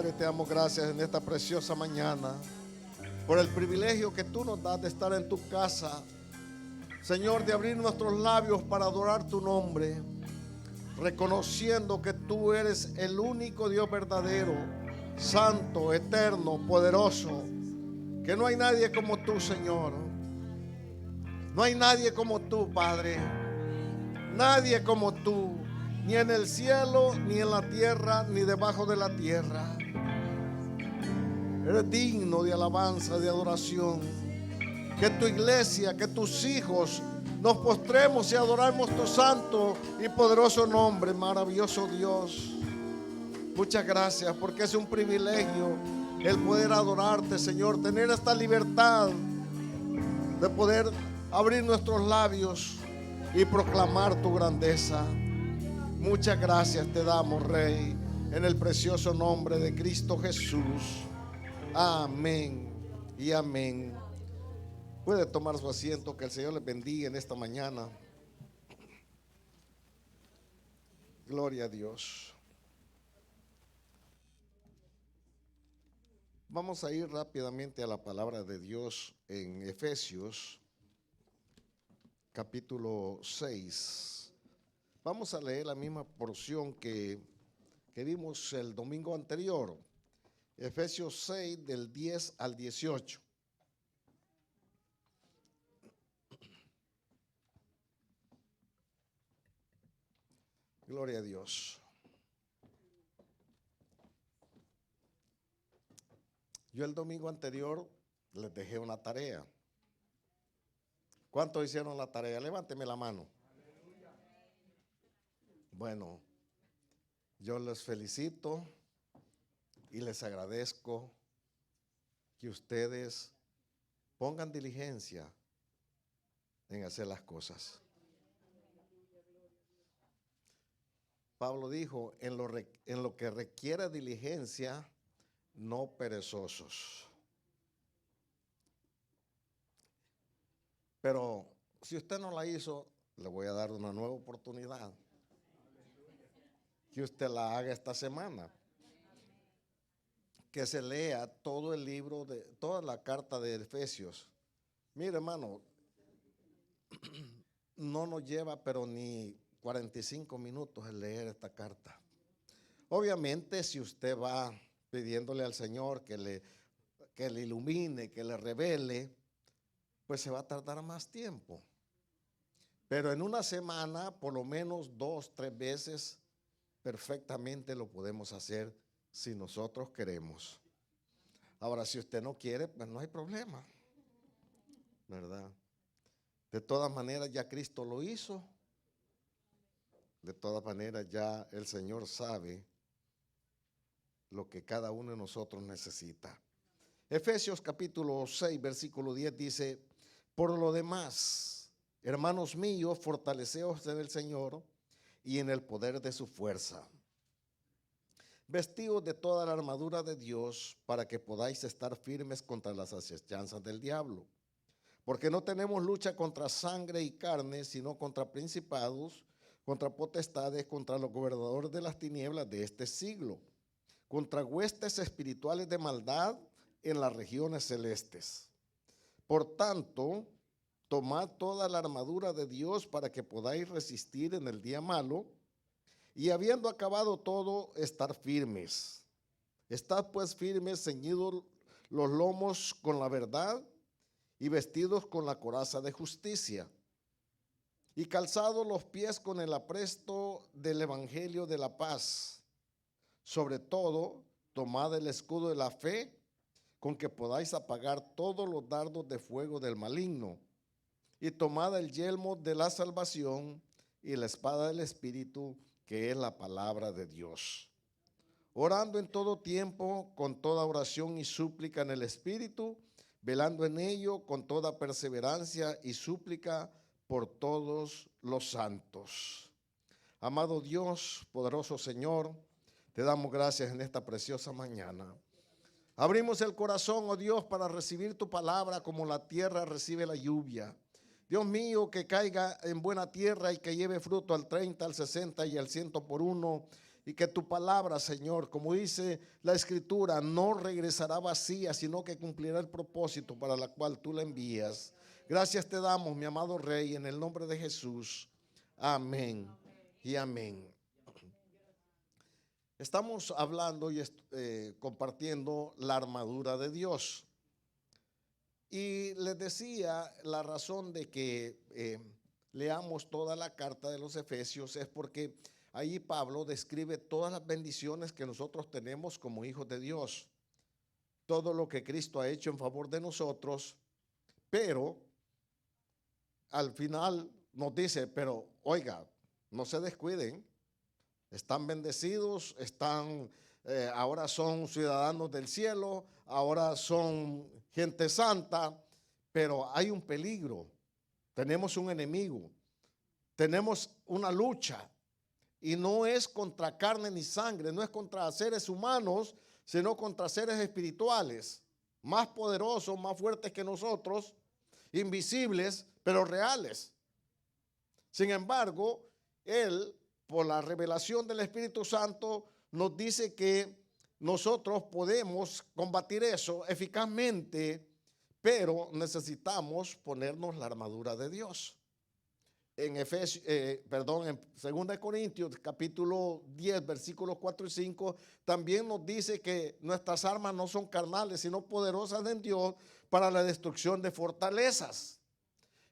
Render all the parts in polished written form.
Padre, te damos gracias en esta preciosa mañana por el privilegio que tú nos das de estar en tu casa, Señor, de abrir nuestros labios para adorar tu nombre, reconociendo que tú eres el único Dios verdadero, santo, eterno, poderoso, que no hay nadie como tú, Señor. No hay nadie como tú, Padre. Nadie como tú, ni en el cielo, ni en la tierra, ni debajo de la tierra. Eres digno de alabanza, de adoración. Que tu iglesia, que tus hijos nos postremos y adoramos tu santo y poderoso nombre, maravilloso Dios. Muchas gracias, porque es un privilegio el poder adorarte, Señor, tener esta libertad de poder abrir nuestros labios y proclamar tu grandeza. Muchas gracias te damos, Rey, en el precioso nombre de Cristo Jesús. Amén y amén. Puede tomar su asiento, que el Señor les bendiga en esta mañana. Gloria a Dios. Vamos a ir rápidamente a la palabra de Dios en Efesios capítulo 6. Vamos a leer la misma porción que vimos el domingo anterior. Efesios 6 del 10 al 18. Gloria a Dios. Yo el domingo anterior les dejé una tarea. ¿Cuántos hicieron la tarea? Levánteme la mano. Bueno, yo les felicito y les agradezco que ustedes pongan diligencia en hacer las cosas. Pablo dijo, en lo que requiere diligencia, no perezosos. Pero si usted no la hizo, le voy a dar una nueva oportunidad. Que usted la haga esta semana. Que se lea todo el libro, toda la carta de Efesios. Mire, hermano, no nos lleva pero ni 45 minutos el leer esta carta. Obviamente, si usted va pidiéndole al Señor que le ilumine, que le revele, pues se va a tardar más tiempo. Pero en una semana, por lo menos 2, 3 veces, perfectamente lo podemos hacer si nosotros queremos. Ahora, si usted no quiere, pues no hay problema, ¿verdad? De todas maneras, ya Cristo lo hizo. De todas maneras, ya el Señor sabe lo que cada uno de nosotros necesita. Efesios capítulo 6, versículo 10 dice, por lo demás, hermanos míos, fortaleceos en el Señor y en el poder de su fuerza. Vestidos de toda la armadura de Dios para que podáis estar firmes contra las asechanzas del diablo. Porque no tenemos lucha contra sangre y carne, sino contra principados, contra potestades, contra los gobernadores de las tinieblas de este siglo, contra huestes espirituales de maldad en las regiones celestes. Por tanto, tomad toda la armadura de Dios para que podáis resistir en el día malo, y habiendo acabado todo, estar firmes. Estad pues firmes, ceñidos los lomos con la verdad y vestidos con la coraza de justicia, y calzados los pies con el apresto del evangelio de la paz. Sobre todo, tomad el escudo de la fe, con que podáis apagar todos los dardos de fuego del maligno, y tomad el yelmo de la salvación y la espada del Espíritu, que es la palabra de Dios. Orando en todo tiempo, con toda oración y súplica en el Espíritu, velando en ello con toda perseverancia y súplica por todos los santos. Amado Dios, poderoso Señor, te damos gracias en esta preciosa mañana. Abrimos el corazón, oh Dios, para recibir tu palabra como la tierra recibe la lluvia. Dios mío, que caiga en buena tierra y que lleve fruto al 30, al 60 y al 100 por uno, y que tu palabra, Señor, como dice la Escritura, no regresará vacía, sino que cumplirá el propósito para la cual tú la envías. Gracias te damos, mi amado Rey, en el nombre de Jesús. Amén y amén. Estamos hablando y compartiendo la armadura de Dios. Y les decía, la razón de que leamos toda la carta de los Efesios es porque ahí Pablo describe todas las bendiciones que nosotros tenemos como hijos de Dios, todo lo que Cristo ha hecho en favor de nosotros, pero al final nos dice, pero oiga, no se descuiden, están bendecidos, ahora son ciudadanos del cielo, ahora son gente santa, pero hay un peligro, tenemos un enemigo, tenemos una lucha, y no es contra carne ni sangre, no es contra seres humanos, sino contra seres espirituales, más poderosos, más fuertes que nosotros, invisibles, pero reales. Sin embargo, Él, por la revelación del Espíritu Santo, nos dice que nosotros podemos combatir eso eficazmente, pero necesitamos ponernos la armadura de Dios. En en 2 Corintios capítulo 10, versículos 4 y 5, también nos dice que nuestras armas no son carnales, sino poderosas en Dios para la destrucción de fortalezas.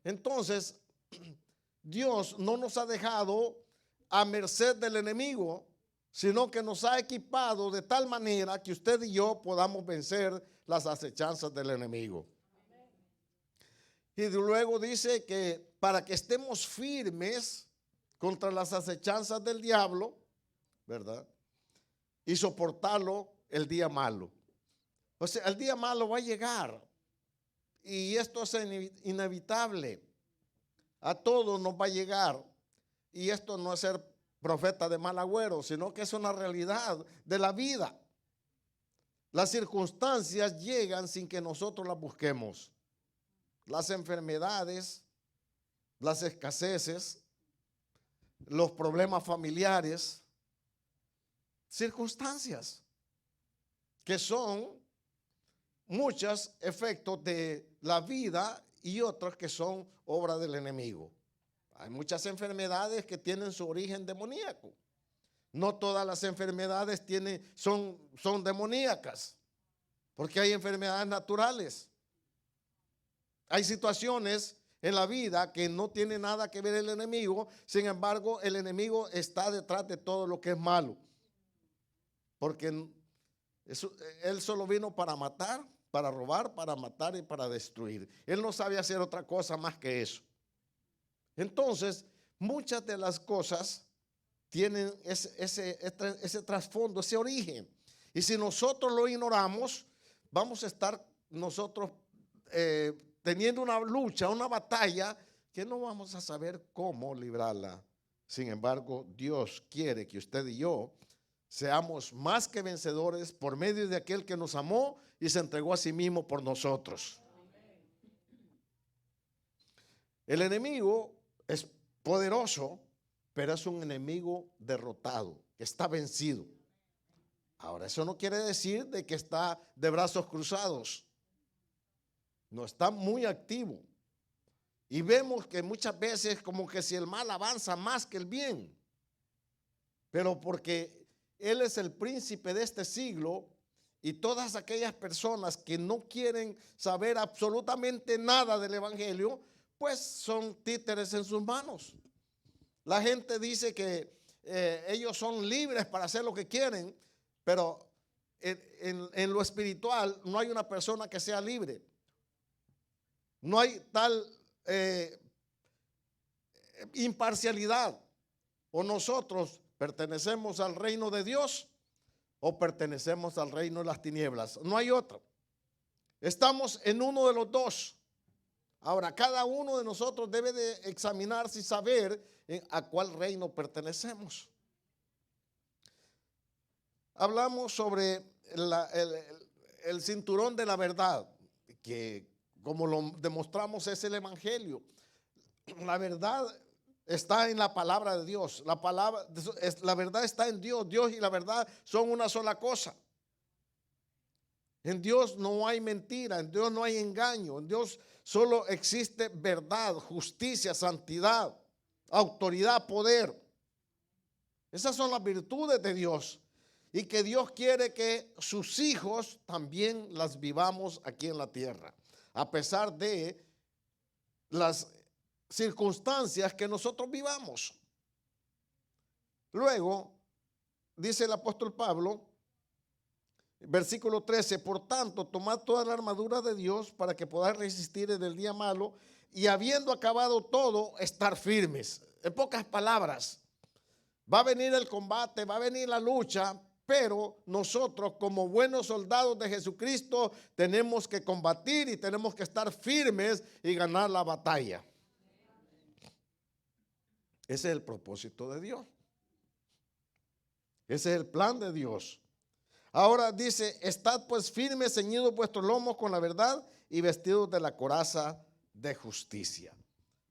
Entonces, Dios no nos ha dejado a merced del enemigo, sino que nos ha equipado de tal manera que usted y yo podamos vencer las acechanzas del enemigo. Y luego dice que para que estemos firmes contra las acechanzas del diablo, ¿verdad? Y soportarlo el día malo. O sea, el día malo va a llegar. Y esto es inevitable. A todos nos va a llegar. Y esto no es ser profeta de mal agüero, sino que es una realidad de la vida. Las circunstancias llegan sin que nosotros las busquemos. Las enfermedades, las escaseces, los problemas familiares, circunstancias que son muchos efectos de la vida y otros que son obra del enemigo. Hay muchas enfermedades que tienen su origen demoníaco. No todas las enfermedades son demoníacas, porque hay enfermedades naturales. Hay situaciones en la vida que no tiene nada que ver el enemigo, sin embargo, el enemigo está detrás de todo lo que es malo. Porque él solo vino para matar, para robar, para matar y para destruir. Él no sabe hacer otra cosa más que eso. Entonces, muchas de las cosas tienen ese trasfondo, ese origen. Y si nosotros lo ignoramos, vamos a estar nosotros teniendo una lucha, una batalla, que no vamos a saber cómo librarla. Sin embargo, Dios quiere que usted y yo seamos más que vencedores por medio de aquel que nos amó y se entregó a sí mismo por nosotros. El enemigo es poderoso, pero es un enemigo derrotado, que está vencido. Ahora, eso no quiere decir de que está de brazos cruzados. No, está muy activo. Y vemos que muchas veces como que si el mal avanza más que el bien. Pero porque él es el príncipe de este siglo y todas aquellas personas que no quieren saber absolutamente nada del evangelio, pues son títeres en sus manos. La gente dice que ellos son libres para hacer lo que quieren, pero en lo espiritual no hay una persona que sea libre. No hay tal imparcialidad. O nosotros pertenecemos al reino de Dios o pertenecemos al reino de las tinieblas. No hay otro. Estamos en uno de los dos. Ahora, cada uno de nosotros debe de examinarse y saber a cuál reino pertenecemos. Hablamos sobre el cinturón de la verdad, que como lo demostramos es el evangelio. La verdad está en la palabra de Dios. La verdad está en Dios. Dios y la verdad son una sola cosa. En Dios no hay mentira, en Dios no hay engaño, en Dios solo existe verdad, justicia, santidad, autoridad, poder. Esas son las virtudes de Dios y que Dios quiere que sus hijos también las vivamos aquí en la tierra, a pesar de las circunstancias que nosotros vivamos. Luego, dice el apóstol Pablo, versículo 13, por tanto, tomad toda la armadura de Dios para que podáis resistir en el día malo y habiendo acabado todo, estar firmes. En pocas palabras, va a venir el combate, va a venir la lucha, pero nosotros como buenos soldados de Jesucristo tenemos que combatir y tenemos que estar firmes y ganar la batalla. Ese es el propósito de Dios. Ese es el plan de Dios. Ahora dice, estad pues firmes, ceñidos vuestros lomos con la verdad y vestidos de la coraza de justicia.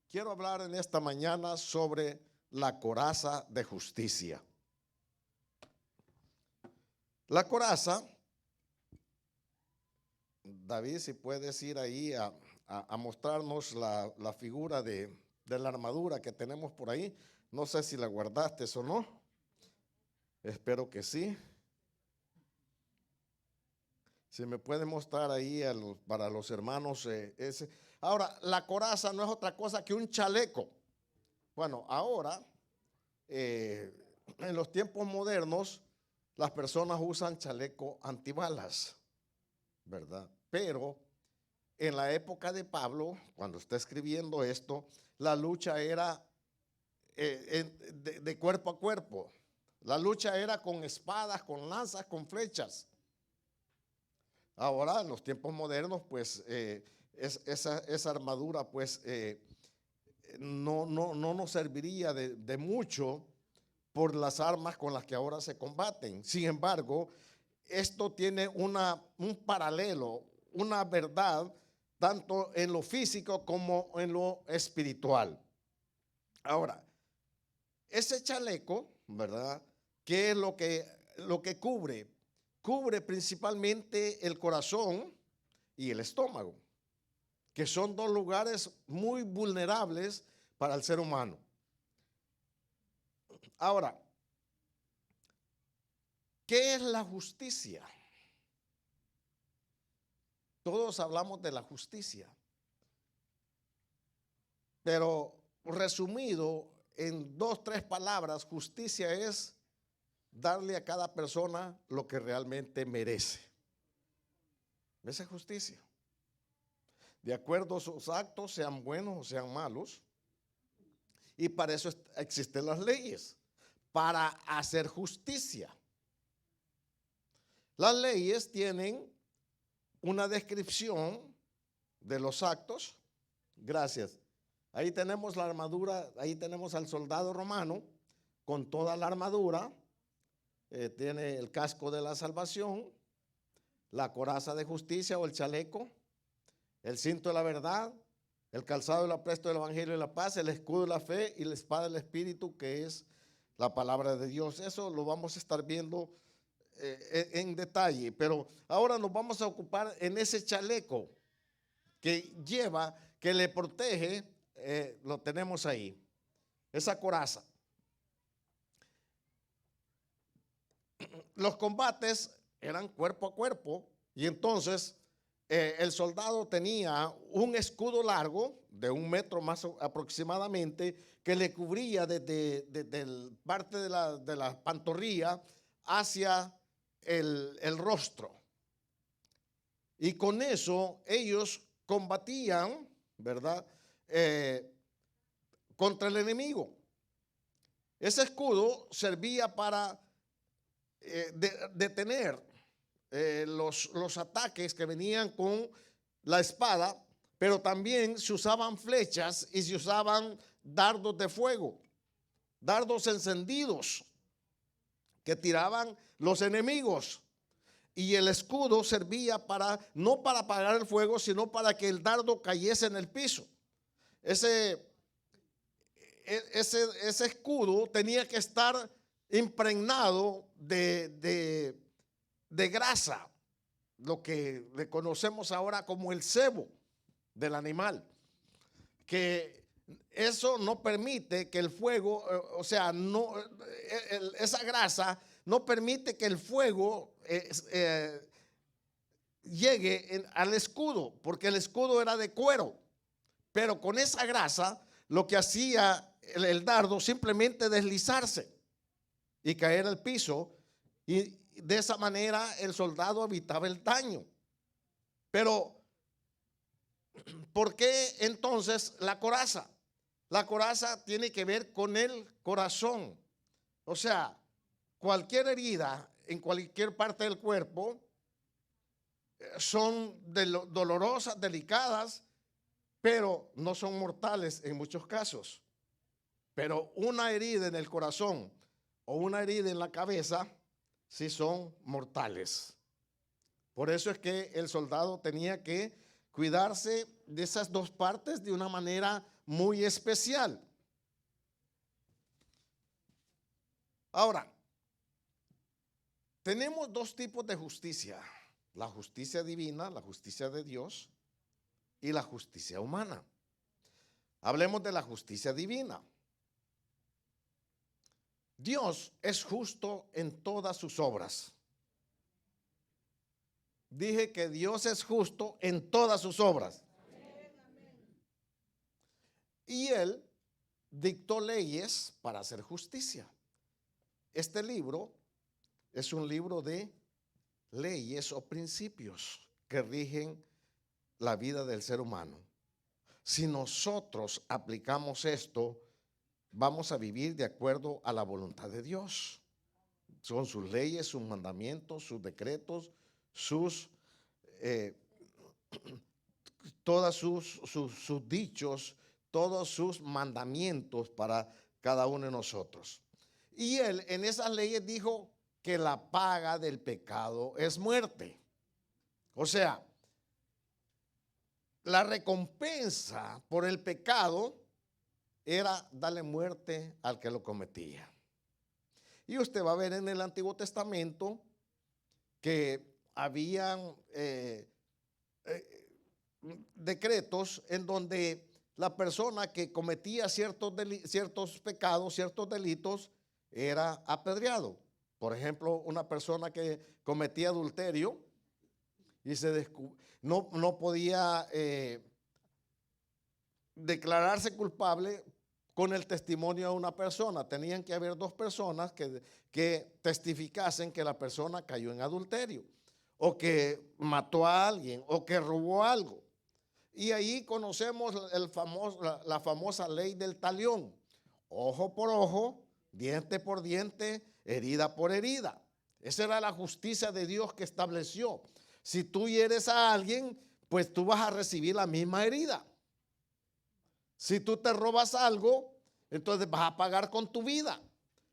Quiero hablar en esta mañana sobre la coraza de justicia. La coraza, David, si puedes ir ahí a mostrarnos la figura de la armadura que tenemos por ahí. No sé si la guardaste o no. Espero que sí. Si me puede mostrar ahí para los hermanos ese. Ahora, la coraza no es otra cosa que un chaleco. Bueno, ahora, en los tiempos modernos, las personas usan chaleco antibalas, ¿verdad? Pero en la época de Pablo, cuando está escribiendo esto, la lucha era de cuerpo a cuerpo. La lucha era con espadas, con lanzas, con flechas. Ahora, en los tiempos modernos, pues esa armadura, pues no nos serviría de mucho por las armas con las que ahora se combaten. Sin embargo, esto tiene un paralelo, una verdad, tanto en lo físico como en lo espiritual. Ahora, ese chaleco, ¿verdad? ¿Qué es lo que cubre? Cubre principalmente el corazón y el estómago, que son dos lugares muy vulnerables para el ser humano. Ahora, ¿qué es la justicia? Todos hablamos de la justicia, pero resumido en 2, 3 palabras, justicia es darle a cada persona lo que realmente merece. Esa es justicia. De acuerdo a sus actos, sean buenos o sean malos. Y para eso existen las leyes, para hacer justicia. Las leyes tienen una descripción de los actos. Gracias. Ahí tenemos la armadura, ahí tenemos al soldado romano con toda la armadura. Tiene el casco de la salvación, la coraza de justicia o el chaleco, el cinto de la verdad, el calzado y el apresto del evangelio de la paz, el escudo de la fe y la espada del espíritu, que es la palabra de Dios. Eso lo vamos a estar viendo en detalle, pero ahora nos vamos a ocupar en ese chaleco que lleva, que le protege, lo tenemos ahí, esa coraza. Los combates eran cuerpo a cuerpo y entonces el soldado tenía un escudo largo de 1 metro más aproximadamente que le cubría desde parte de la pantorrilla hacia el rostro. Y con eso ellos combatían, ¿verdad? Contra el enemigo. Ese escudo servía para detener los ataques que venían con la espada, pero también se usaban flechas y se usaban dardos de fuego, dardos encendidos que tiraban los enemigos. Y el escudo servía no para apagar el fuego, sino para que el dardo cayese en el piso. ese escudo tenía que estar impregnado de grasa, lo que le conocemos ahora como el sebo del animal, que eso no permite que el fuego, o sea, no, esa grasa no permite que el fuego llegue al escudo, porque el escudo era de cuero, pero con esa grasa lo que hacía el dardo simplemente deslizarse y caer al piso, y de esa manera el soldado evitaba el daño. Pero ¿por qué entonces la coraza? La coraza tiene que ver con el corazón. O sea, cualquier herida en cualquier parte del cuerpo son dolorosas, delicadas, pero no son mortales en muchos casos. Pero una herida en el corazón o una herida en la cabeza sí son mortales. Por eso es que el soldado tenía que cuidarse de esas dos partes de una manera muy especial. Ahora, tenemos dos tipos de justicia: la justicia divina, la justicia de Dios, y la justicia humana. Hablemos de la justicia divina. Dios es justo en todas sus obras. Dije que Dios es justo en todas sus obras. Y Él dictó leyes para hacer justicia. Este libro es un libro de leyes o principios que rigen la vida del ser humano. Si nosotros aplicamos esto, vamos a vivir de acuerdo a la voluntad de Dios. Son sus leyes, sus mandamientos, sus decretos, todos sus dichos, todos sus mandamientos para cada uno de nosotros. Y Él en esas leyes dijo que la paga del pecado es muerte. O sea, la recompensa por el pecado era darle muerte al que lo cometía. Y usted va a ver en el Antiguo Testamento que habían decretos en donde la persona que cometía ciertos pecados, ciertos delitos, era apedreado. Por ejemplo, una persona que cometía adulterio y no podía declararse culpable con el testimonio de una persona. Tenían que haber dos personas que testificasen que la persona cayó en adulterio, o que mató a alguien, o que robó algo. Y ahí conocemos la famosa ley del talión: ojo por ojo, diente por diente, herida por herida. Esa era la justicia de Dios que estableció. Si tú hieres a alguien, pues tú vas a recibir la misma herida. Si tú te robas algo, entonces vas a pagar con tu vida.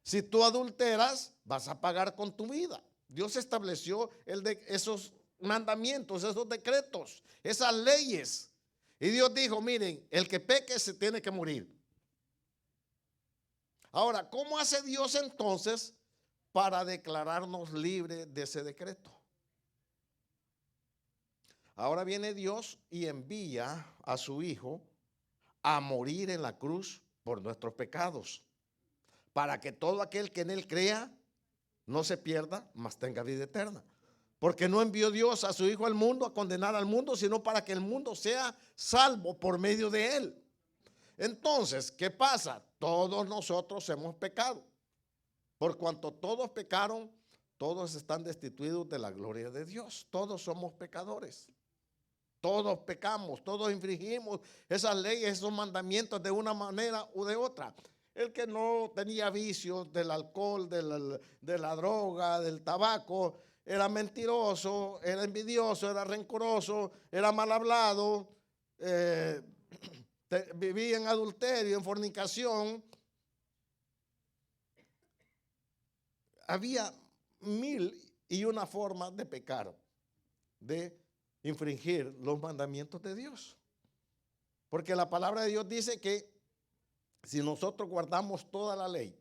Si tú adulteras, vas a pagar con tu vida. Dios estableció esos mandamientos, esos decretos, esas leyes. Y Dios dijo: miren, el que peque se tiene que morir. Ahora, ¿cómo hace Dios entonces para declararnos libres de ese decreto? Ahora viene Dios y envía a su Hijo a morir en la cruz por nuestros pecados, para que todo aquel que en Él crea no se pierda, mas tenga vida eterna. Porque no envió Dios a su Hijo al mundo a condenar al mundo, sino para que el mundo sea salvo por medio de Él. Entonces, ¿qué pasa? Todos nosotros hemos pecado. Por cuanto todos pecaron, todos están destituidos de la gloria de Dios. Todos somos pecadores. Todos pecamos, todos infringimos esas leyes, esos mandamientos de una manera u de otra. El que no tenía vicios del alcohol, de la droga, del tabaco, era mentiroso, era envidioso, era rencoroso, era mal hablado, vivía en adulterio, en fornicación. Había 1001 formas de pecar, de infringir los mandamientos de Dios. Porque la palabra de Dios dice que si nosotros guardamos toda la ley,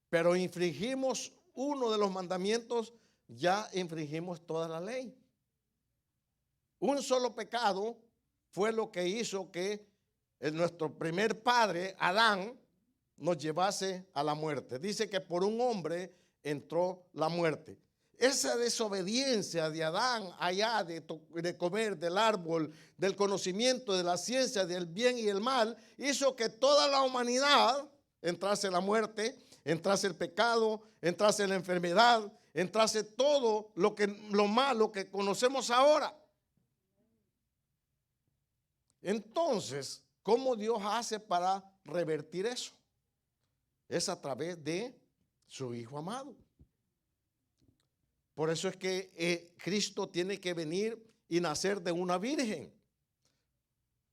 pero infringimos uno de los mandamientos, ya infringimos toda la ley. Un solo pecado fue lo que hizo que nuestro primer padre, Adán, nos llevase a la muerte. Dice que por un hombre entró la muerte. Esa desobediencia de Adán allá de comer del árbol, del conocimiento, de la ciencia, del bien y el mal, hizo que toda la humanidad entrase la muerte, entrase el pecado, entrase la enfermedad, entrase todo lo malo que conocemos ahora. Entonces, ¿cómo Dios hace para revertir eso? Es a través de su Hijo amado. Por eso es que Cristo tiene que venir y nacer de una virgen,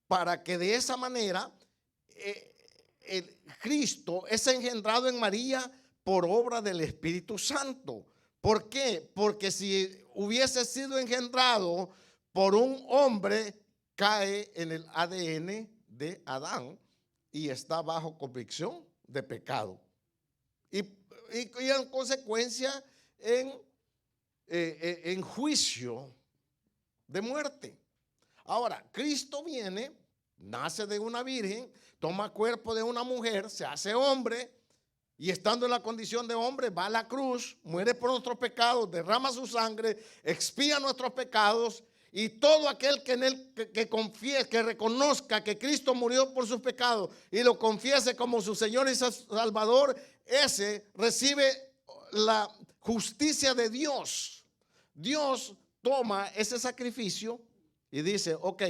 para que de esa manera el Cristo es engendrado en María por obra del Espíritu Santo. ¿Por qué? Porque si hubiese sido engendrado por un hombre, cae en el ADN de Adán y está bajo convicción de pecado. Y en consecuencia en juicio de muerte. Ahora, Cristo viene, nace de una virgen, toma cuerpo de una mujer, se hace hombre y estando en la condición de hombre va a la cruz, muere por nuestros pecados, derrama su sangre, expía nuestros pecados. Y todo aquel que en él que confiese, que reconozca que Cristo murió por sus pecados y lo confiese como su Señor y Salvador, ese recibe la justicia de Dios. Dios toma ese sacrificio y dice, ok,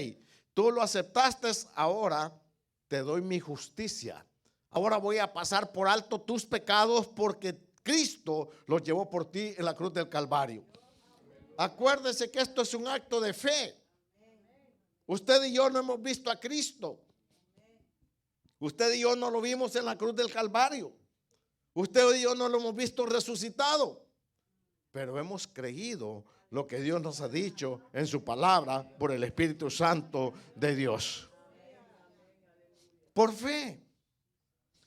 tú lo aceptaste, ahora te doy mi justicia. Ahora voy a pasar por alto tus pecados porque Cristo los llevó por ti en la cruz del Calvario. Acuérdese que esto es un acto de fe. Usted y yo no hemos visto a Cristo. Usted y yo no lo vimos en la cruz del Calvario. Usted y yo no lo hemos visto resucitado. Pero hemos creído lo que Dios nos ha dicho en su palabra por el Espíritu Santo de Dios. Por fe.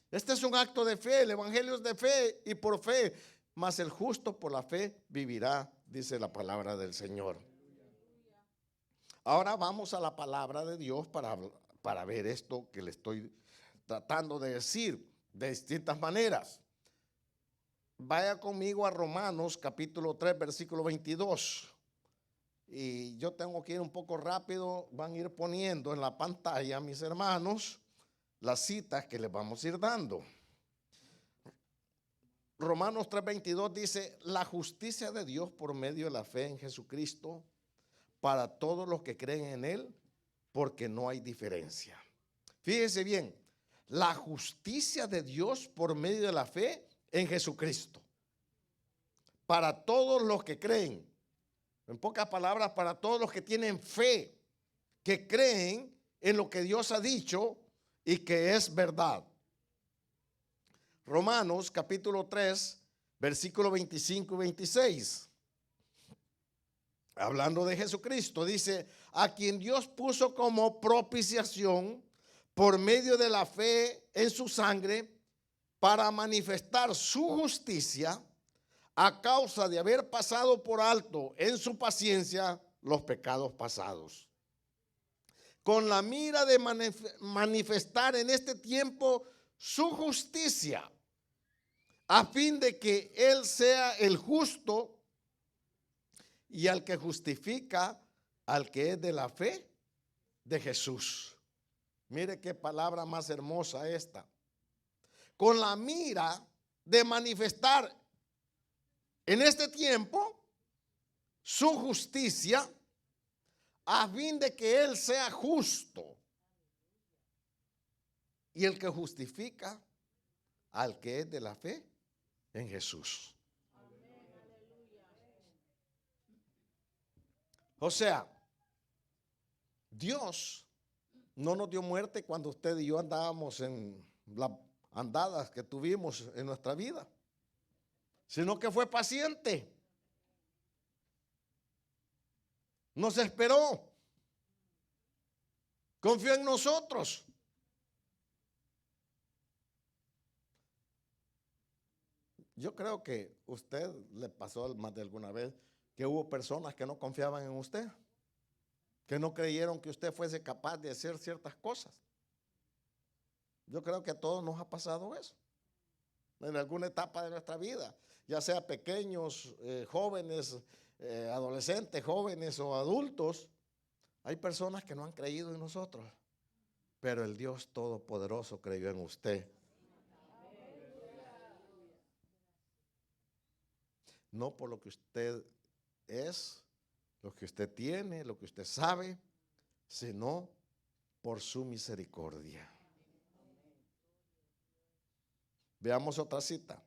Este es un acto de fe. El evangelio es de fe y por fe. Mas el justo por la fe vivirá, dice la palabra del Señor. Ahora vamos a la palabra de Dios para ver esto que le estoy tratando de decir de distintas maneras. Vaya conmigo a Romanos capítulo 3 versículo 22. Y yo tengo que ir un poco rápido. Van a ir poniendo en la pantalla, mis hermanos, las citas que les vamos a ir dando. Romanos 3:22 dice, la justicia de Dios por medio de la fe en Jesucristo para todos los que creen en Él, porque no hay diferencia. Fíjese bien, la justicia de Dios por medio de la fe en Jesucristo, para todos los que creen. En pocas palabras, para todos los que tienen fe, que creen en lo que Dios ha dicho y que es verdad. Romanos capítulo 3, versículo 25 y 26. Hablando de Jesucristo, dice, a quien Dios puso como propiciación por medio de la fe en su sangre para manifestar su justicia a causa de haber pasado por alto en su paciencia los pecados pasados. Con la mira de manifestar en este tiempo su justicia, a fin de que Él sea el justo y al que justifica al que es de la fe de Jesús. Mire qué palabra más hermosa esta. Con la mira de manifestar en este tiempo su justicia, a fin de que Él sea justo y el que justifica al que es de la fe en Jesús. O sea, Dios no nos dio muerte cuando usted y yo andábamos en las andadas que tuvimos en nuestra vida, sino que fue paciente. Nos esperó. Confió en nosotros. Yo creo que usted le pasó más de alguna vez que hubo personas que no confiaban en usted, que no creyeron que usted fuese capaz de hacer ciertas cosas. Yo creo que a todos nos ha pasado eso, en alguna etapa de nuestra vida, ya sea pequeños, jóvenes, adolescentes, jóvenes o adultos. Hay personas que no han creído en nosotros, pero el Dios Todopoderoso creyó en usted. No por lo que usted es, lo que usted tiene, lo que usted sabe, sino por su misericordia. Veamos otra cita.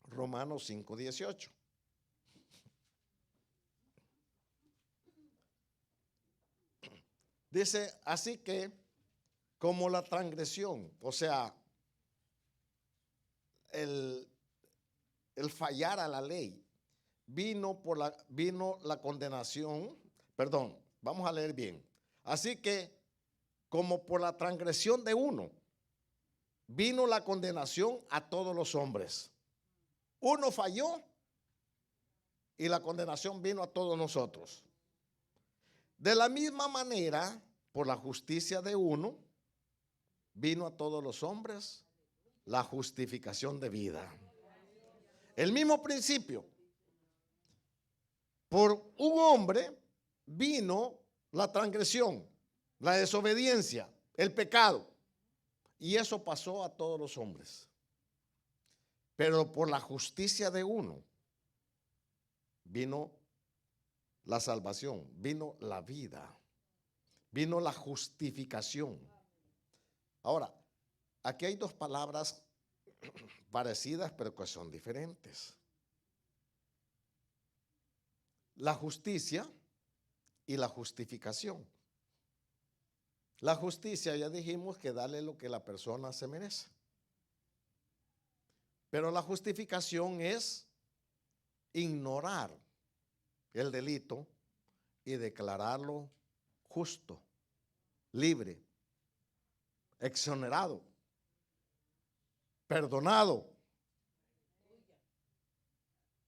Romanos 5:18. Dice, así que como la transgresión, o sea, el fallar a la ley, vino la condenación, perdón, vamos a leer bien. Así que como por la transgresión de uno, vino la condenación a todos los hombres. Uno falló y la condenación vino a todos nosotros. De la misma manera, por la justicia de uno, vino a todos los hombres la justificación de vida. El mismo principio. Por un hombre vino la transgresión, la desobediencia, el pecado. Y eso pasó a todos los hombres. Pero por la justicia de uno vino la salvación, vino la vida, vino la justificación. Ahora, aquí hay dos palabras parecidas, pero que son diferentes. La justicia y la justificación. La justicia, ya dijimos que darle lo que la persona se merece. Pero la justificación es ignorar el delito y declararlo justo, libre, exonerado, perdonado.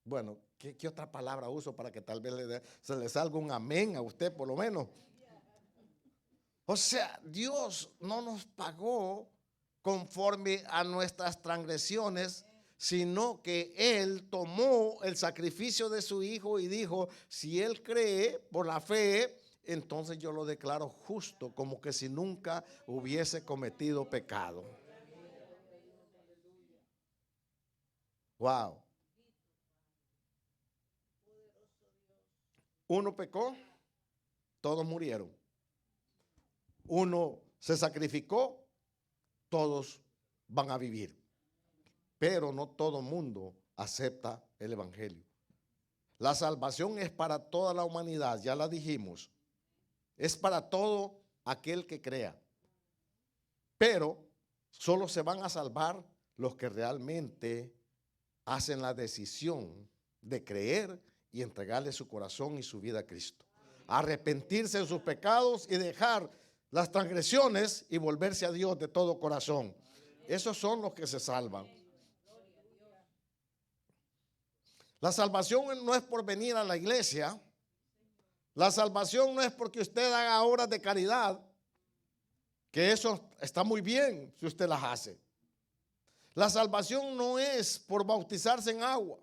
Bueno, ¿qué otra palabra uso para que tal vez se le salga un amén a usted por lo menos? O sea, Dios no nos pagó conforme a nuestras transgresiones, sino que Él tomó el sacrificio de su Hijo y dijo, si Él cree por la fe, entonces yo lo declaro justo, como que si nunca hubiese cometido pecado. Wow. Uno pecó, todos murieron. Uno se sacrificó, todos van a vivir. Pero no todo mundo acepta el evangelio. La salvación es para toda la humanidad, ya la dijimos. Es para todo aquel que crea. Pero solo se van a salvar los que realmente hacen la decisión de creer y entregarle su corazón y su vida a Cristo. Arrepentirse de sus pecados y dejar las transgresiones y volverse a Dios de todo corazón. Esos son los que se salvan. La salvación no es por venir a la iglesia. La salvación no es porque usted haga obras de caridad, que eso está muy bien si usted las hace. La salvación no es por bautizarse en agua.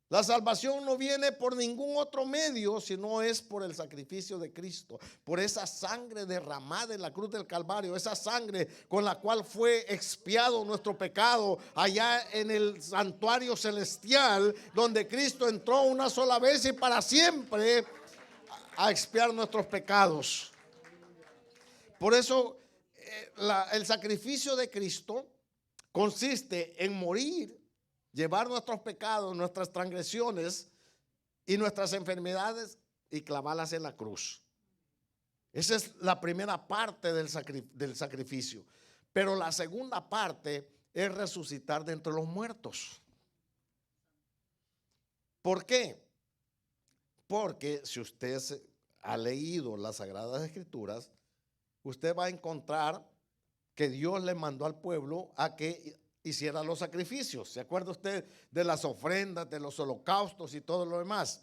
La salvación no viene por ningún otro medio, sino es por el sacrificio de Cristo, por esa sangre derramada en la cruz del Calvario, esa sangre con la cual fue expiado nuestro pecado allá en el santuario celestial, donde Cristo entró una sola vez y para siempre a expiar nuestros pecados. Por eso el sacrificio de Cristo consiste en morir, llevar nuestros pecados, nuestras transgresiones y nuestras enfermedades y clavarlas en la cruz. Esa es la primera parte del sacrificio. Pero la segunda parte es resucitar de entre los muertos. ¿Por qué? Porque si usted ha leído las Sagradas Escrituras, usted va a encontrar que Dios le mandó al pueblo a que hiciera los sacrificios. ¿Se acuerda usted de las ofrendas, de los holocaustos y todo lo demás?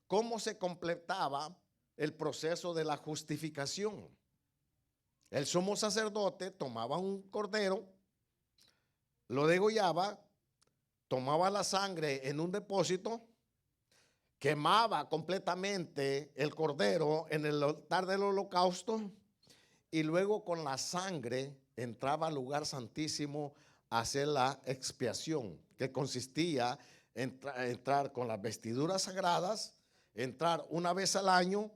¿Cómo se completaba el proceso de la justificación? El sumo sacerdote tomaba un cordero, lo degollaba, tomaba la sangre en un depósito, quemaba completamente el cordero en el altar del holocausto y luego con la sangre entraba al lugar santísimo a hacer la expiación, que consistía en entrar con las vestiduras sagradas, entrar una vez al año,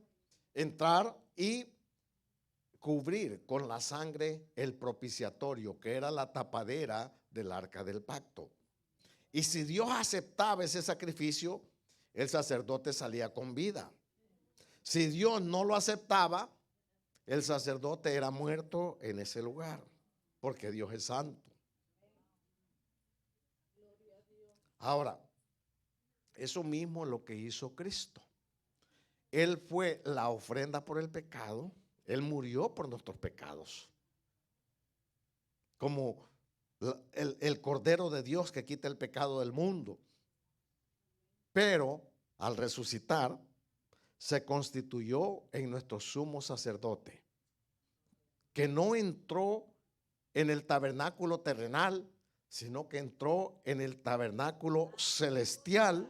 entrar y cubrir con la sangre el propiciatorio, que era la tapadera del arca del pacto. Y si Dios aceptaba ese sacrificio, el sacerdote salía con vida. Si Dios no lo aceptaba, el sacerdote era muerto en ese lugar, porque Dios es santo. Ahora, eso mismo es lo que hizo Cristo. Él fue la ofrenda por el pecado. Él murió por nuestros pecados, como el Cordero de Dios que quita el pecado del mundo. Pero al resucitar, se constituyó en nuestro sumo sacerdote, que no entró en el tabernáculo terrenal, sino que entró en el tabernáculo celestial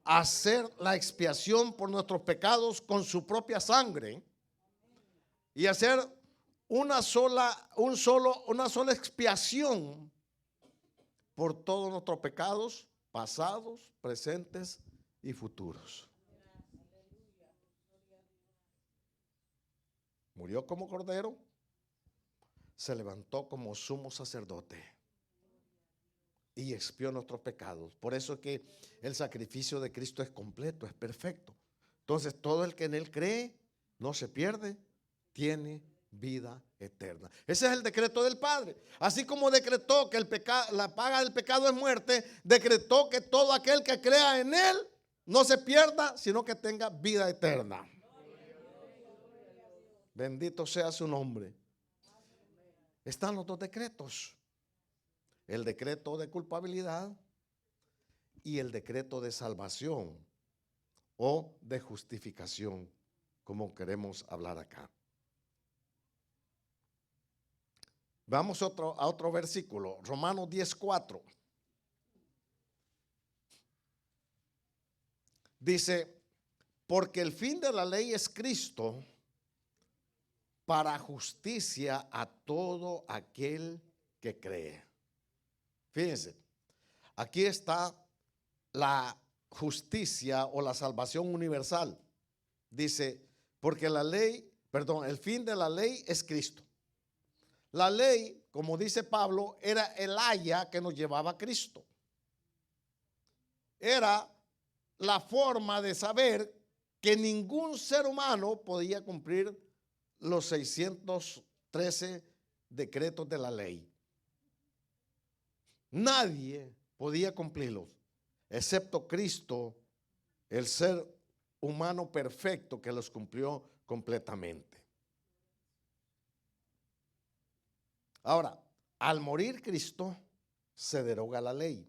a hacer la expiación por nuestros pecados con su propia sangre y hacer una sola expiación por todos nuestros pecados pasados, presentes y futuros. Murió como cordero, se levantó como sumo sacerdote y expió nuestros pecados. Por eso es que el sacrificio de Cristo es completo, es perfecto. Entonces todo el que en él cree no se pierde, tiene vida eterna. Ese es el decreto del Padre. Así como decretó que la paga del pecado es muerte, decretó que todo aquel que crea en él no se pierda, sino que tenga vida eterna. Bendito sea su nombre. Están los dos decretos: el decreto de culpabilidad y el decreto de salvación o de justificación, como queremos hablar acá. Vamos a otro versículo, Romanos 10:4. Dice: porque el fin de la ley es Cristo para justicia a todo aquel que cree. Fíjense, aquí está la justicia o la salvación universal. Dice, porque el fin de la ley es Cristo. La ley, como dice Pablo, era el aya que nos llevaba a Cristo. Era la forma de saber que ningún ser humano podía cumplir los 613 decretos de la ley. Nadie podía cumplirlos, excepto Cristo, el ser humano perfecto que los cumplió completamente. Ahora, al morir Cristo, se deroga la ley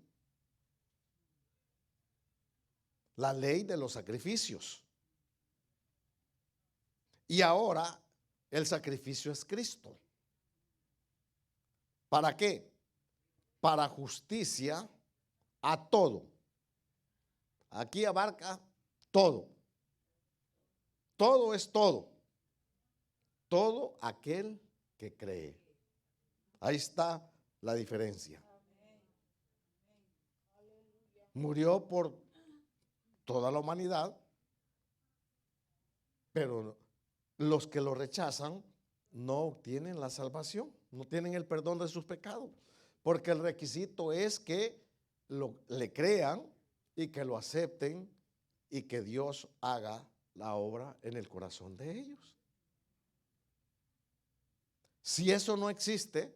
de los sacrificios. Y ahora el sacrificio es Cristo. ¿Para qué? Para justicia a todo. Aquí abarca todo. Todo es todo. Todo aquel que cree. Ahí está la diferencia. Murió por toda la humanidad, pero los que lo rechazan no obtienen la salvación, no tienen el perdón de sus pecados, porque el requisito es que le crean y que lo acepten y que Dios haga la obra en el corazón de ellos. Si eso no existe,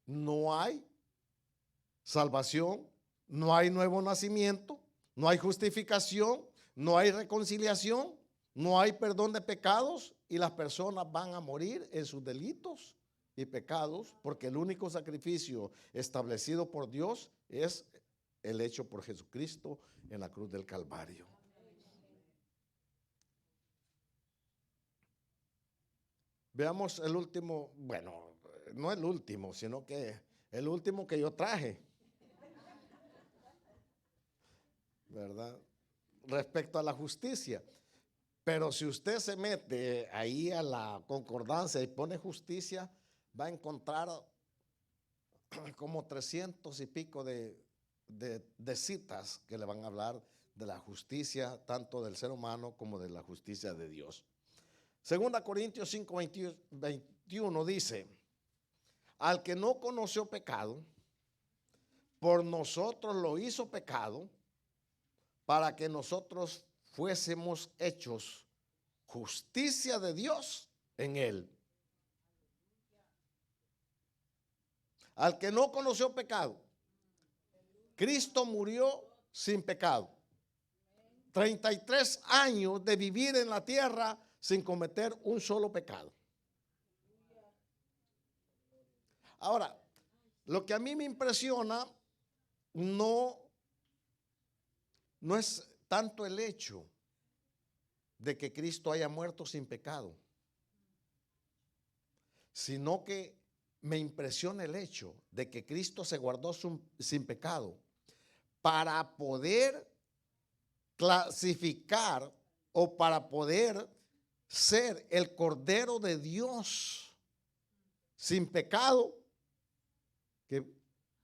no hay salvación, no hay nuevo nacimiento, no hay justificación, no hay reconciliación, no hay perdón de pecados y las personas van a morir en sus delitos y pecados, porque el único sacrificio establecido por Dios es el hecho por Jesucristo en la cruz del Calvario. Veamos el último, bueno, no el último, sino que el último que yo traje, ¿verdad? Respecto a la justicia. Pero si usted se mete ahí a la concordancia y pone justicia, va a encontrar como 300 y pico de citas que le van a hablar de la justicia, tanto del ser humano como de la justicia de Dios. Segunda Corintios 5, 21 dice: al que no conoció pecado, por nosotros lo hizo pecado, para que nosotros fuésemos hechos justicia de Dios en él. Al que no conoció pecado, Cristo murió sin pecado. 33 años de vivir en la tierra sin cometer un solo pecado. Ahora, lo que a mí me impresiona no es tanto el hecho de que Cristo haya muerto sin pecado, sino que me impresiona el hecho de que Cristo se guardó sin pecado para poder clasificar o para poder ser el Cordero de Dios sin pecado que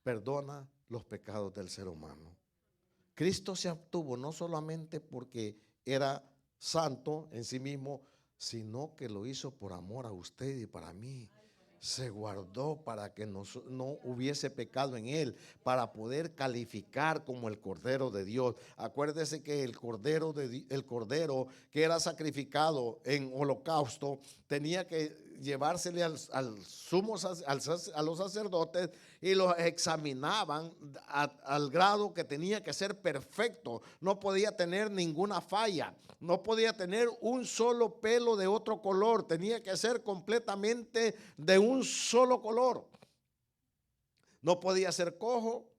perdona los pecados del ser humano. Cristo se abstuvo no solamente porque era santo en sí mismo, sino que lo hizo por amor a usted y para mí. Se guardó para que no hubiese pecado en él, para poder calificar como el Cordero de Dios. Acuérdese que el cordero que era sacrificado en holocausto tenía que llevársele a los sacerdotes, y los examinaban al grado que tenía que ser perfecto. No podía tener ninguna falla, no podía tener un solo pelo de otro color, tenía que ser completamente de un solo color. No podía ser cojo,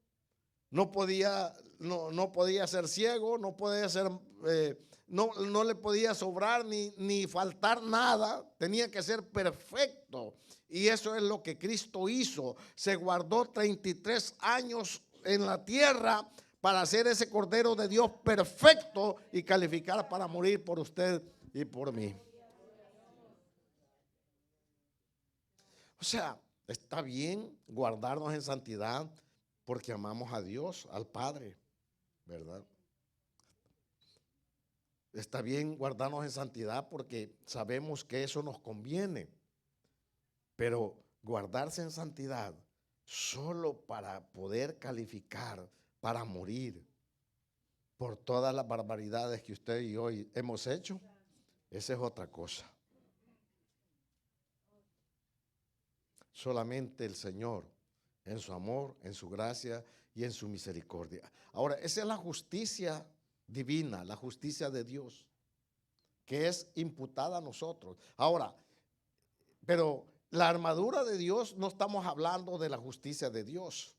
no podía ser ciego, no podía ser no le podía sobrar ni faltar nada, tenía que ser perfecto. Y eso es lo que Cristo hizo. Se guardó 33 años en la tierra para ser ese Cordero de Dios perfecto y calificar para morir por usted y por mí. O sea, está bien guardarnos en santidad porque amamos a Dios, al Padre, ¿verdad? Está bien guardarnos en santidad porque sabemos que eso nos conviene. Pero guardarse en santidad solo para poder calificar para morir por todas las barbaridades que usted y yo hemos hecho, esa es otra cosa. Solamente el Señor, en su amor, en su gracia y en su misericordia. Ahora, esa es la justicia divina, la justicia de Dios, que es imputada a nosotros. Ahora, pero la armadura de Dios, no estamos hablando de la justicia de Dios.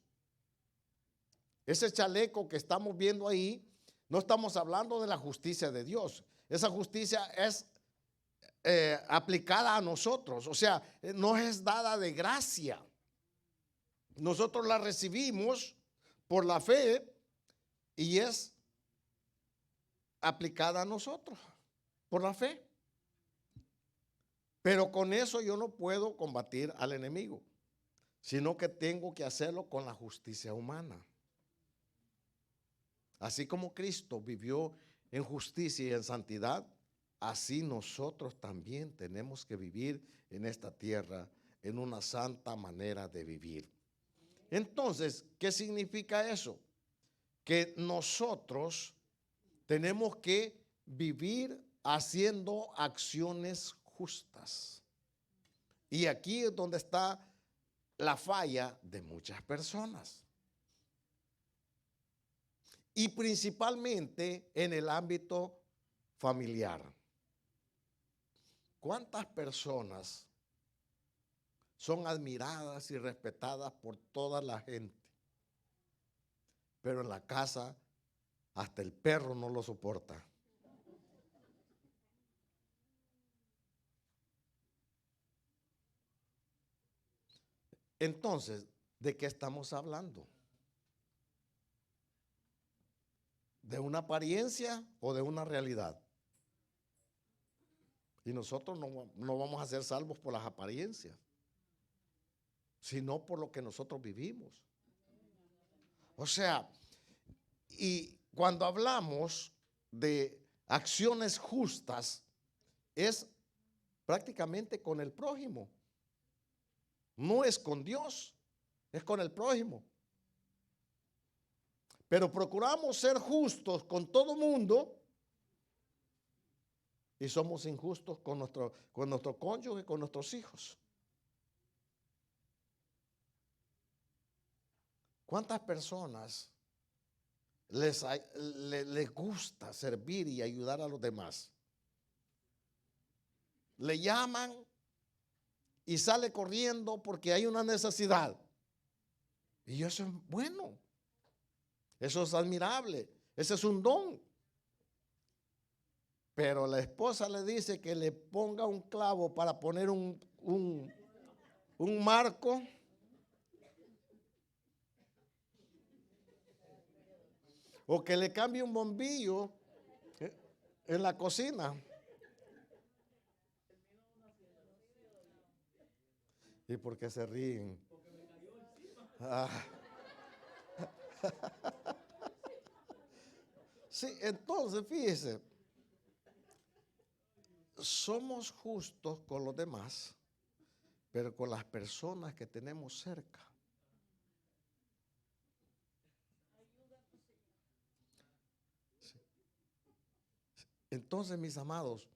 Ese chaleco que estamos viendo ahí, no estamos hablando de la justicia de Dios. Esa justicia es aplicada a nosotros, o sea, no es dada de gracia. Nosotros la recibimos por la fe y es aplicada a nosotros por la fe. Pero con eso yo no puedo combatir al enemigo, sino que tengo que hacerlo con la justicia humana. Así como Cristo vivió en justicia y en santidad, así nosotros también tenemos que vivir en esta tierra en una santa manera de vivir. Entonces, ¿qué significa eso? Que nosotros tenemos que vivir haciendo acciones justas. Y aquí es donde está la falla de muchas personas. Y principalmente en el ámbito familiar. ¿Cuántas personas son admiradas y respetadas por toda la gente. Pero en la casa hasta el perro no lo soporta. Entonces, ¿de qué estamos hablando? ¿De una apariencia o de una realidad? Y nosotros no vamos a ser salvos por las apariencias, sino por lo que nosotros vivimos. O sea, y cuando hablamos de acciones justas, es prácticamente con el prójimo. No es con Dios, es con el prójimo. Pero procuramos ser justos con todo mundo y somos injustos con nuestro cónyuge, con nuestros hijos. ¿Cuántas personas les gusta servir y ayudar a los demás? Le llaman y sale corriendo porque hay una necesidad. Y eso es bueno. Eso es admirable. Ese es un don. Pero la esposa le dice que le ponga un clavo para poner un marco. O que le cambie un bombillo en la cocina. ¿Y por qué se ríen? Ah. Sí, entonces fíjese, somos justos con los demás, pero con las personas que tenemos cerca. Sí. Entonces, mis amados,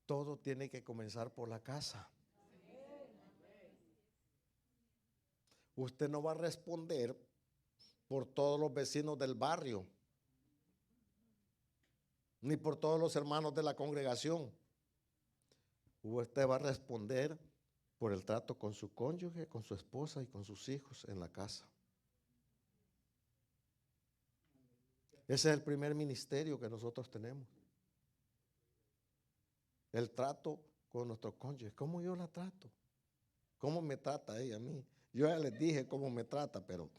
todo tiene que comenzar por la casa. Usted no va a responder por todos los vecinos del barrio, ni por todos los hermanos de la congregación. Usted va a responder por el trato con su cónyuge, con su esposa y con sus hijos en la casa. Ese es el primer ministerio que nosotros tenemos. El trato con nuestro cónyuge. ¿Cómo yo la trato? ¿Cómo me trata ella a mí? Yo ya les dije cómo me trata, pero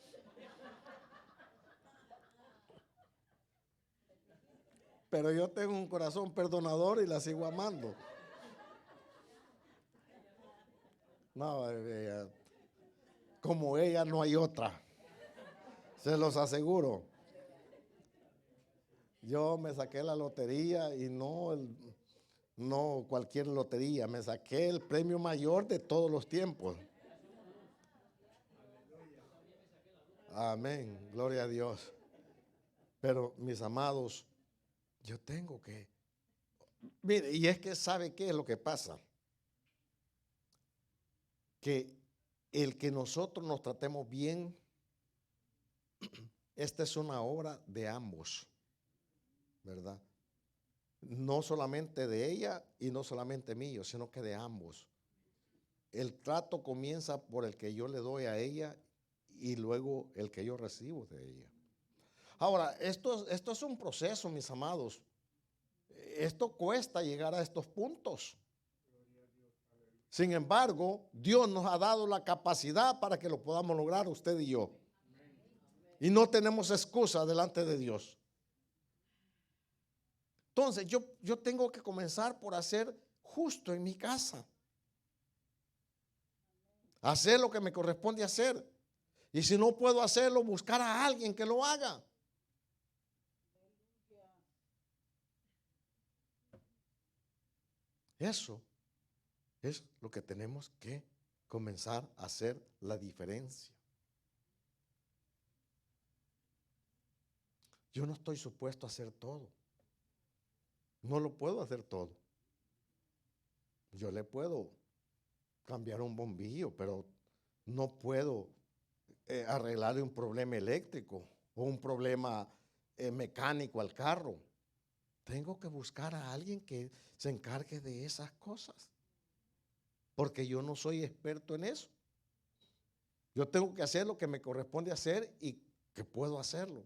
yo tengo un corazón perdonador y la sigo amando. No, como ella no hay otra. Se los aseguro. Yo me saqué la lotería y no cualquier lotería, me saqué el premio mayor de todos los tiempos. Amén, gloria a Dios. Pero mis amados, yo tengo que, mire, y es que ¿sabe qué es lo que pasa? Que el que nosotros nos tratemos bien, esta es una obra de ambos, ¿verdad? No solamente de ella y no solamente mío, sino que de ambos. El trato comienza por el que yo le doy a ella y luego el que yo recibo de ella. Ahora, esto es un proceso, mis amados. Esto cuesta llegar a estos puntos. Sin embargo, Dios nos ha dado la capacidad para que lo podamos lograr usted y yo. Y no tenemos excusa delante de Dios. Entonces, yo tengo que comenzar por hacer justo en mi casa. Hacer lo que me corresponde hacer. Y si no puedo hacerlo, buscar a alguien que lo haga. Eso es lo que tenemos que comenzar a hacer la diferencia. Yo no estoy supuesto a hacer todo. No lo puedo hacer todo. Yo le puedo cambiar un bombillo, pero no puedo arreglarle un problema eléctrico o un problema mecánico al carro. Tengo que buscar a alguien que se encargue de esas cosas. porque yo no soy experto en eso. Yo tengo que hacer lo que me corresponde hacer y que puedo hacerlo.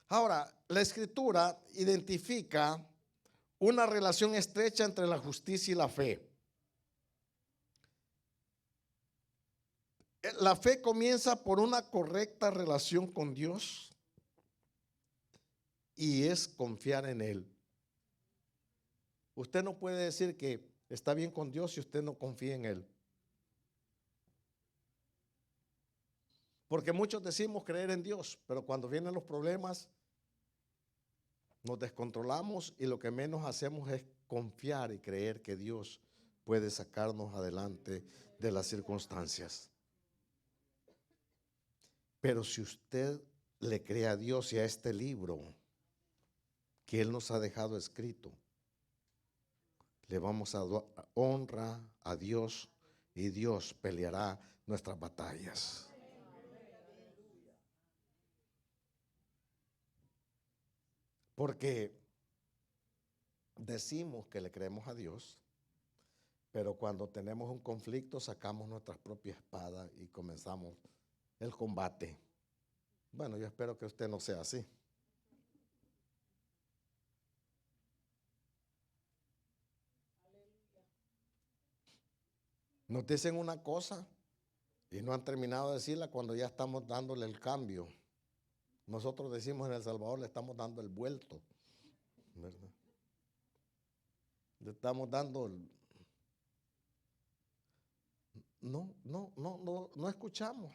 Ahora, la Escritura identifica una relación estrecha entre la justicia y la fe. La fe comienza por una correcta relación con Dios y es confiar en Él. Usted no puede decir que está bien con Dios si usted no confía en Él. Porque muchos decimos creer en Dios, pero cuando vienen los problemas nos descontrolamos y lo que menos hacemos es confiar y creer que Dios puede sacarnos adelante de las circunstancias. Pero si usted le cree a Dios y a este libro que Él nos ha dejado escrito, le vamos a dar honra a Dios y Dios peleará nuestras batallas. Porque decimos que le creemos a Dios, pero cuando tenemos un conflicto sacamos nuestra propia espada y comenzamos el combate. Bueno, yo espero que usted no sea así. Nos dicen una cosa y no han terminado de decirla cuando ya estamos dándole el cambio. Nosotros decimos en El Salvador le estamos dando el vuelto, ¿verdad? Le estamos dando no escuchamos.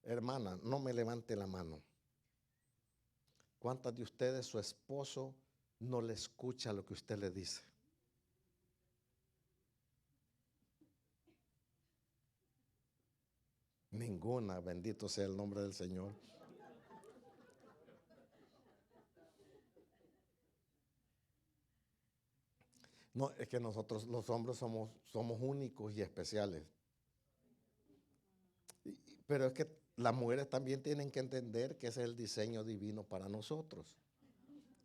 Hermana, no me levante la mano. ¿Cuántas de ustedes su esposo no le escucha lo que usted le dice? Ninguna, bendito sea el nombre del Señor. No, es que nosotros los hombres somos únicos y especiales. Pero es que las mujeres también tienen que entender que ese es el diseño divino para nosotros.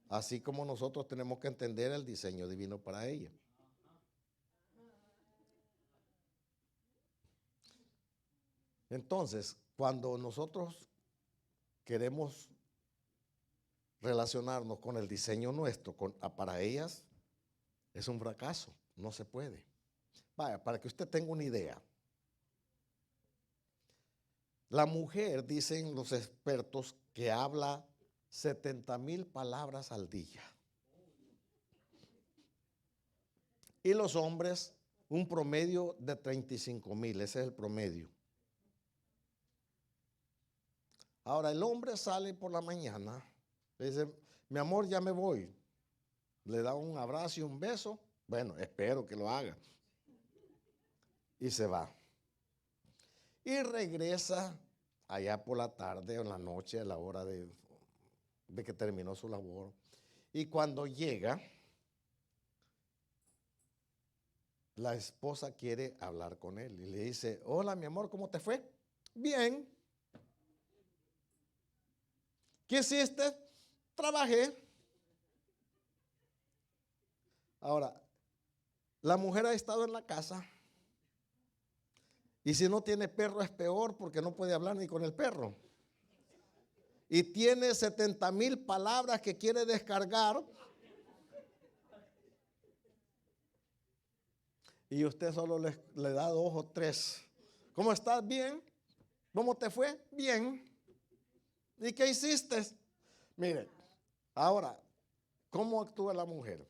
Así como nosotros tenemos que entender el diseño divino para ellas. Entonces, cuando nosotros queremos relacionarnos con el diseño nuestro, para ellas, es un fracaso, no se puede. Vaya, para que usted tenga una idea. La mujer, dicen los expertos, que habla 70,000 palabras al día. Y los hombres, un promedio de 35,000, ese es el promedio. Ahora, el hombre sale por la mañana, le dice, mi amor, ya me voy. Le da un abrazo y un beso. Bueno, espero que lo haga. Y se va. Y regresa allá por la tarde o en la noche, a la hora de que terminó su labor. Y cuando llega, la esposa quiere hablar con él y le dice, hola, mi amor, ¿cómo te fue? Bien. ¿Qué hiciste? Trabajé. Ahora, la mujer ha estado en la casa y si no tiene perro es peor porque no puede hablar ni con el perro. Y tiene 70,000 palabras que quiere descargar. Y usted solo le da 2 o 3. ¿Cómo estás? Bien. ¿Cómo te fue? Bien. ¿Y qué hiciste? Mire, ahora, ¿cómo actúa la mujer?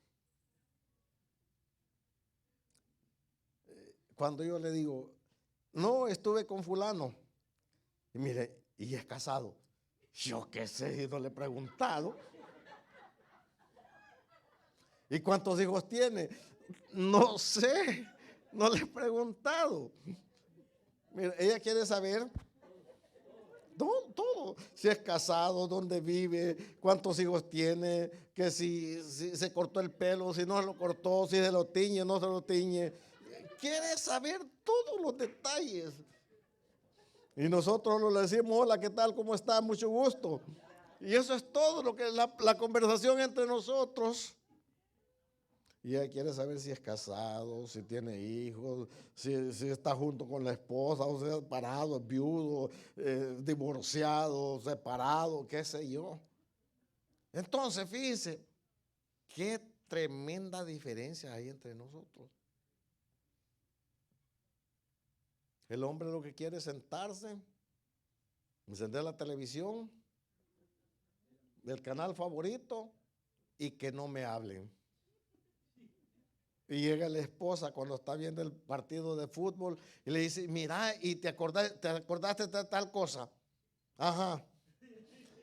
Cuando yo le digo, no, estuve con fulano. Y mire, y es casado. Yo qué sé, no le he preguntado. ¿Y cuántos hijos tiene? No sé, no le he preguntado. Mira, ella quiere saber todo. Si es casado, dónde vive, cuántos hijos tiene, que si se cortó el pelo, si no se lo cortó, si se lo tiñe, no se lo tiñe. Quiere saber todos los detalles. Y nosotros le decimos, hola, ¿qué tal? ¿Cómo está? Mucho gusto. Y eso es todo lo que la conversación entre nosotros. Y ella quiere saber si es casado, si tiene hijos, si está junto con la esposa, o sea, separado, viudo, divorciado, separado, qué sé yo. Entonces, fíjense, qué tremenda diferencia hay entre nosotros. El hombre lo que quiere es sentarse, encender la televisión, del canal favorito y que no me hablen. Y llega la esposa cuando está viendo el partido de fútbol y le dice, mira, ¿y te acordaste de tal cosa? Ajá.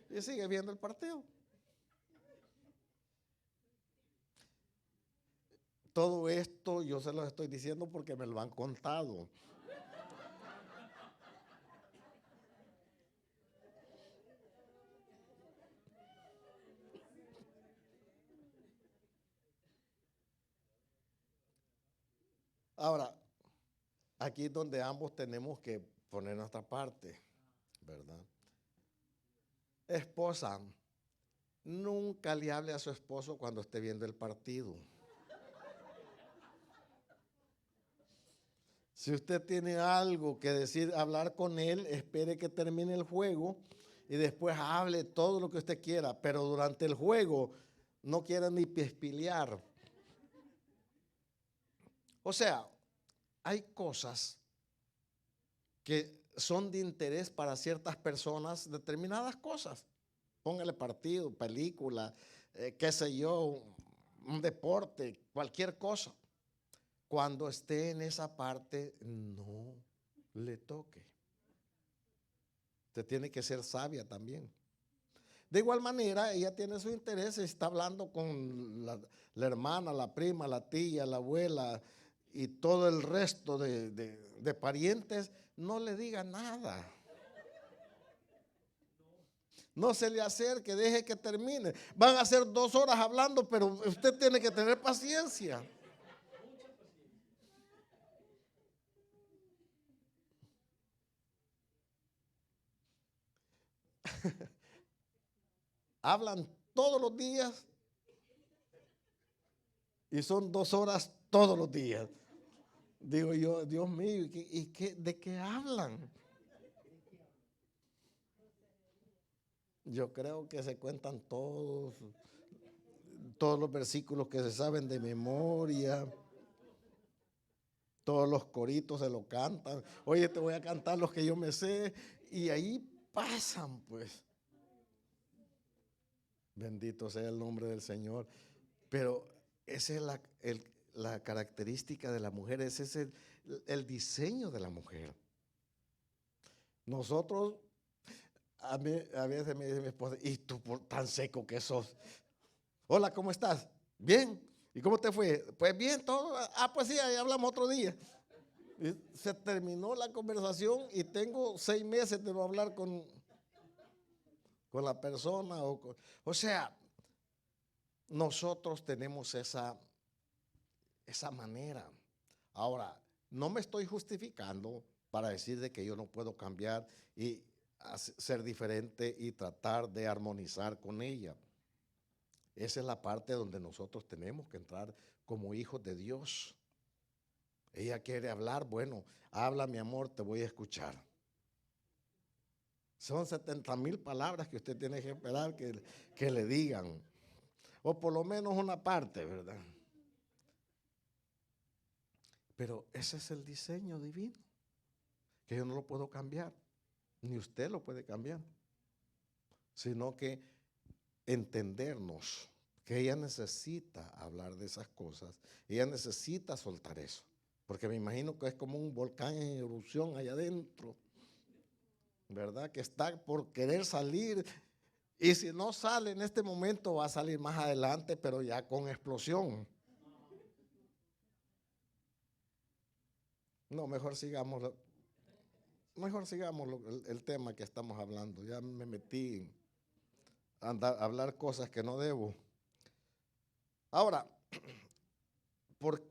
Y sigue viendo el partido. Todo esto yo se lo estoy diciendo porque me lo han contado. Ahora, aquí es donde ambos tenemos que poner nuestra parte, ¿verdad? Esposa, nunca le hable a su esposo cuando esté viendo el partido. Si usted tiene algo que decir, hablar con él, espere que termine el juego y después hable todo lo que usted quiera, pero durante el juego no quiera ni pispilear. O sea, hay cosas que son de interés para ciertas personas, determinadas cosas. Póngale partido, película, qué sé yo, un deporte, cualquier cosa. Cuando esté en esa parte, no le toque. Usted tiene que ser sabia también. De igual manera, ella tiene su interés, está hablando con la hermana, la prima, la tía, la abuela y todo el resto de parientes, no le diga nada. No se le acerque, deje que termine. Van a ser 2 horas hablando, pero usted tiene que tener paciencia. Hablan todos los días y son 2 horas todos los días. Digo yo, Dios mío, ¿de qué hablan? Yo creo que se cuentan todos los versículos que se saben de memoria, todos los coritos se lo cantan. Oye, te voy a cantar los que yo me sé. Y ahí pasan, pues. Bendito sea el nombre del Señor. Pero esa es la característica de la mujer, ese es el diseño de la mujer. Nosotros, a veces me dice mi esposa, ¿y tú por tan seco que sos? Hola, ¿cómo estás? Bien. ¿Y cómo te fue? Pues bien, todo. Pues sí, ahí hablamos otro día. Y se terminó la conversación y tengo 6 meses de no hablar con la persona. O sea, nosotros tenemos esa manera. Ahora, no me estoy justificando para decir de que yo no puedo cambiar y ser diferente y tratar de armonizar con ella. Esa es la parte donde nosotros tenemos que entrar como hijos de Dios. Ella quiere hablar, bueno, habla mi amor, te voy a escuchar. Son 70,000 palabras que usted tiene que esperar que le digan. O por lo menos una parte, ¿verdad? Pero ese es el diseño divino, que yo no lo puedo cambiar, ni usted lo puede cambiar, sino que entendernos que ella necesita hablar de esas cosas, ella necesita soltar eso, porque me imagino que es como un volcán en erupción allá adentro, ¿verdad? Que está por querer salir, y si no sale en este momento va a salir más adelante, pero ya con explosión. No, mejor sigamos el tema que estamos hablando. Ya me metí a hablar cosas que no debo. Ahora, por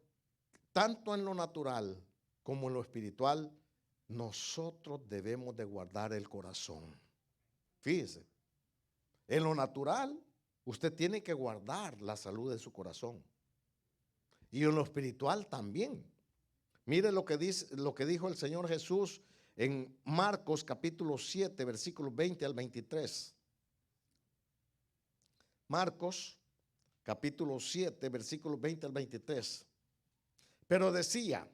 tanto en lo natural como en lo espiritual, nosotros debemos de guardar el corazón. Fíjese, En lo natural, usted tiene que guardar la salud de su corazón. Y en lo espiritual también. Mire lo que dice, lo que dijo el Señor Jesús en Marcos capítulo 7, versículos 20 al 23. Marcos capítulo 7, versículos 20 al 23. Pero decía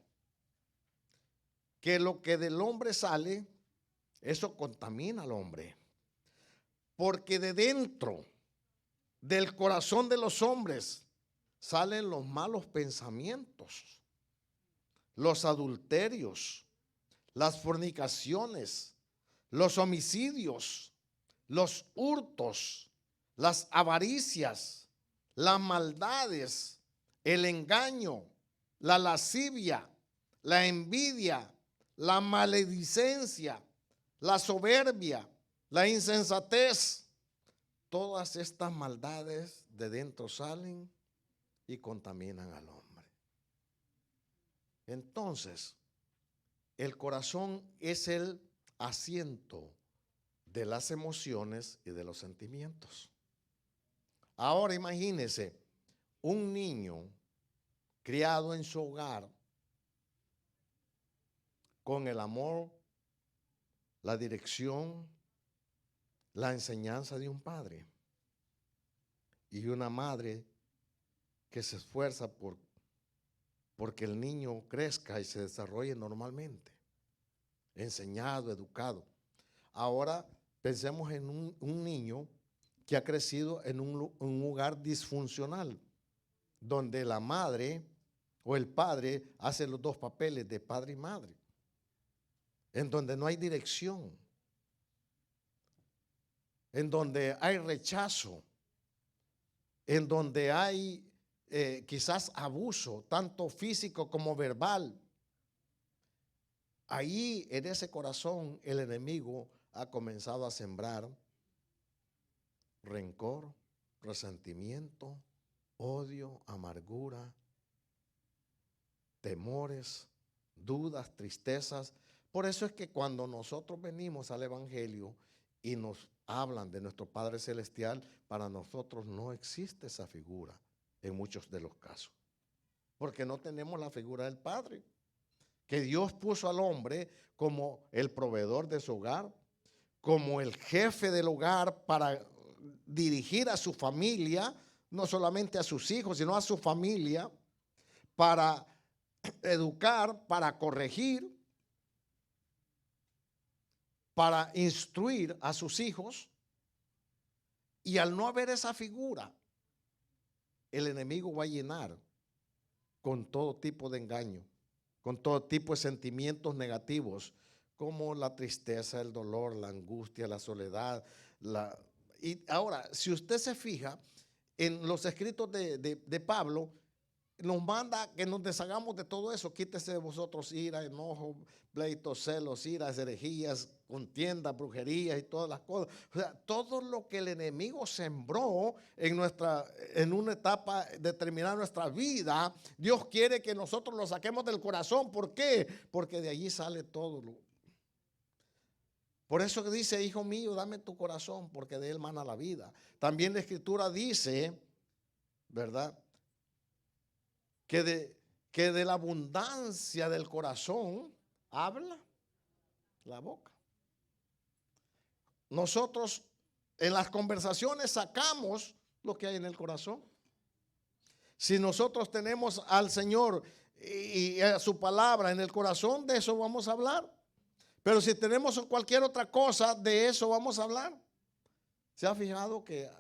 que lo que del hombre sale, eso contamina al hombre. Porque de dentro del corazón de los hombres salen los malos pensamientos, los adulterios, las fornicaciones, los homicidios, los hurtos, las avaricias, las maldades, el engaño, la lascivia, la envidia, la maledicencia, la soberbia, la insensatez. Todas estas maldades de dentro salen y contaminan al hombre. Entonces, el corazón es el asiento de las emociones y de los sentimientos. Ahora imagínese un niño criado en su hogar con el amor, la dirección, la enseñanza de un padre y una madre que se esfuerza porque el niño crezca y se desarrolle normalmente, enseñado, educado. Ahora pensemos en un niño que ha crecido en un hogar disfuncional, donde la madre o el padre hace los dos papeles de padre y madre, en donde no hay dirección, en donde hay rechazo, en donde hay quizás abuso, tanto físico como verbal. Ahí en ese corazón el enemigo ha comenzado a sembrar rencor, resentimiento, odio, amargura, temores, dudas, tristezas. Por eso es que cuando nosotros venimos al Evangelio y nos hablan de nuestro Padre Celestial, para nosotros no existe esa figura en muchos de los casos, porque no tenemos la figura del Padre, que Dios puso al hombre como el proveedor de su hogar, como el jefe del hogar para dirigir a su familia, no solamente a sus hijos, sino a su familia, para educar, para corregir, para instruir a sus hijos. Y al no haber esa figura, el enemigo va a llenar con todo tipo de engaño, con todo tipo de sentimientos negativos, como la tristeza, el dolor, la angustia, la soledad. Y ahora, si usted se fija en los escritos de Pablo, nos manda que nos deshagamos de todo eso. Quítese de vosotros ira, enojo, pleitos, celos, iras, herejías, contiendas, brujerías y todas las cosas. O sea, todo lo que el enemigo sembró en una etapa determinada de nuestra vida, Dios quiere que nosotros lo saquemos del corazón. ¿Por qué? Porque de allí sale todo. Por eso que dice, hijo mío, dame tu corazón, porque de él mana la vida. También la Escritura dice, ¿verdad?, que de la abundancia del corazón habla la boca. Nosotros en las conversaciones sacamos lo que hay en el corazón. Si nosotros tenemos al Señor y a su palabra en el corazón, de eso vamos a hablar. Pero si tenemos cualquier otra cosa, de eso vamos a hablar. ¿Se ha fijado que,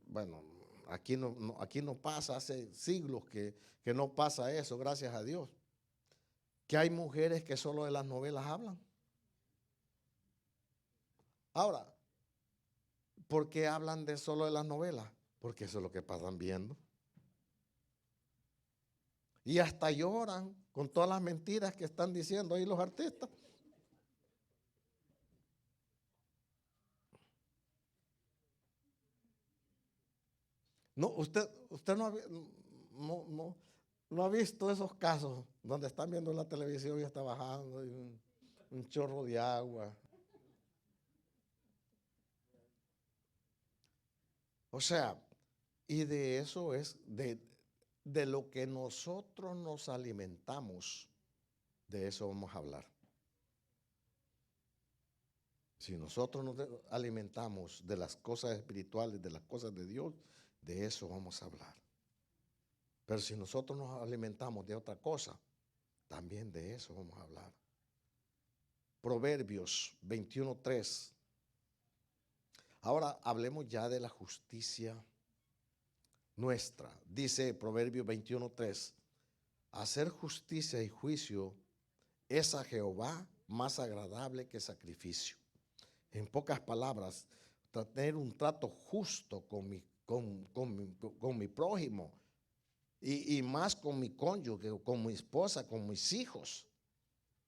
bueno, aquí no pasa, hace siglos que no pasa eso, gracias a Dios? Que hay mujeres que solo de las novelas hablan. Ahora, ¿por qué hablan de solo de las novelas? Porque eso es lo que pasan viendo. Y hasta lloran con todas las mentiras que están diciendo ahí los artistas. No, usted no ha visto esos casos donde están viendo la televisión y está bajando y un chorro de agua. O sea, y de eso es, de lo que nosotros nos alimentamos, de eso vamos a hablar. Si nosotros nos alimentamos de las cosas espirituales, de las cosas de Dios, de eso vamos a hablar. Pero si nosotros nos alimentamos de otra cosa, también de eso vamos a hablar. Proverbios 21:3. Ahora hablemos ya de la justicia nuestra. Dice Proverbios 21:3: hacer justicia y juicio es a Jehová más agradable que sacrificio. En pocas palabras, tener un trato justo con mi prójimo y más con mi cónyuge, con mi esposa, con mis hijos,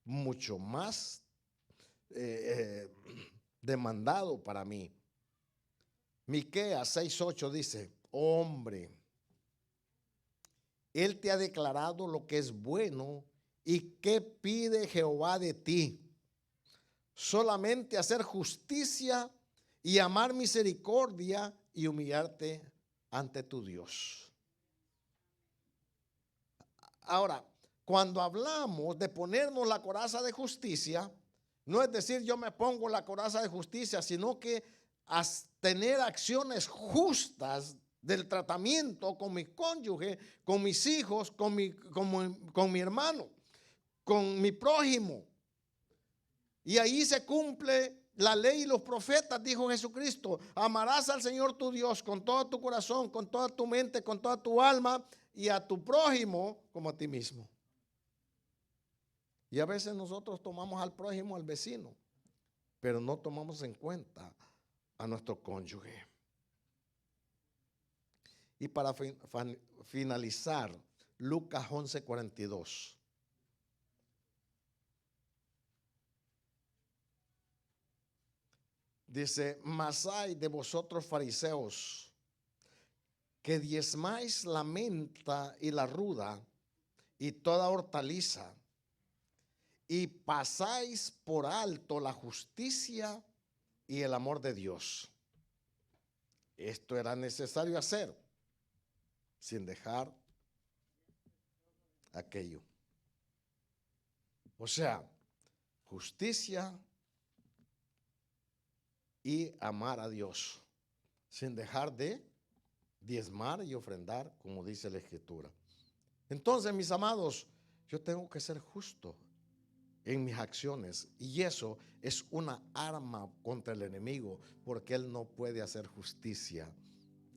mucho más demandado para mí. Miqueas 6:8 dice: hombre, Él te ha declarado lo que es bueno y qué pide Jehová de ti. Solamente hacer justicia y amar misericordia y humillarte ante tu Dios. Ahora, cuando hablamos de ponernos la coraza de justicia, no es decir yo me pongo la coraza de justicia, sino que tener acciones justas del tratamiento con mi cónyuge, con mis hijos, con mi hermano, con mi prójimo. Y ahí se cumple la ley y los profetas, dijo Jesucristo: amarás al Señor tu Dios con todo tu corazón, con toda tu mente, con toda tu alma, y a tu prójimo como a ti mismo. Y a veces nosotros tomamos al prójimo, al vecino, pero no tomamos en cuenta a nuestro cónyuge. Y para finalizar, Lucas 11:42. Dice: mas hay de vosotros fariseos, que diezmáis la menta y la ruda y toda hortaliza, y pasáis por alto la justicia y el amor de Dios. Esto era necesario hacer, sin dejar aquello. O sea, justicia y amar a Dios, sin dejar de diezmar y ofrendar, como dice la Escritura. Entonces, mis amados, yo tengo que ser justo en mis acciones, y eso es una arma contra el enemigo, porque él no puede hacer justicia.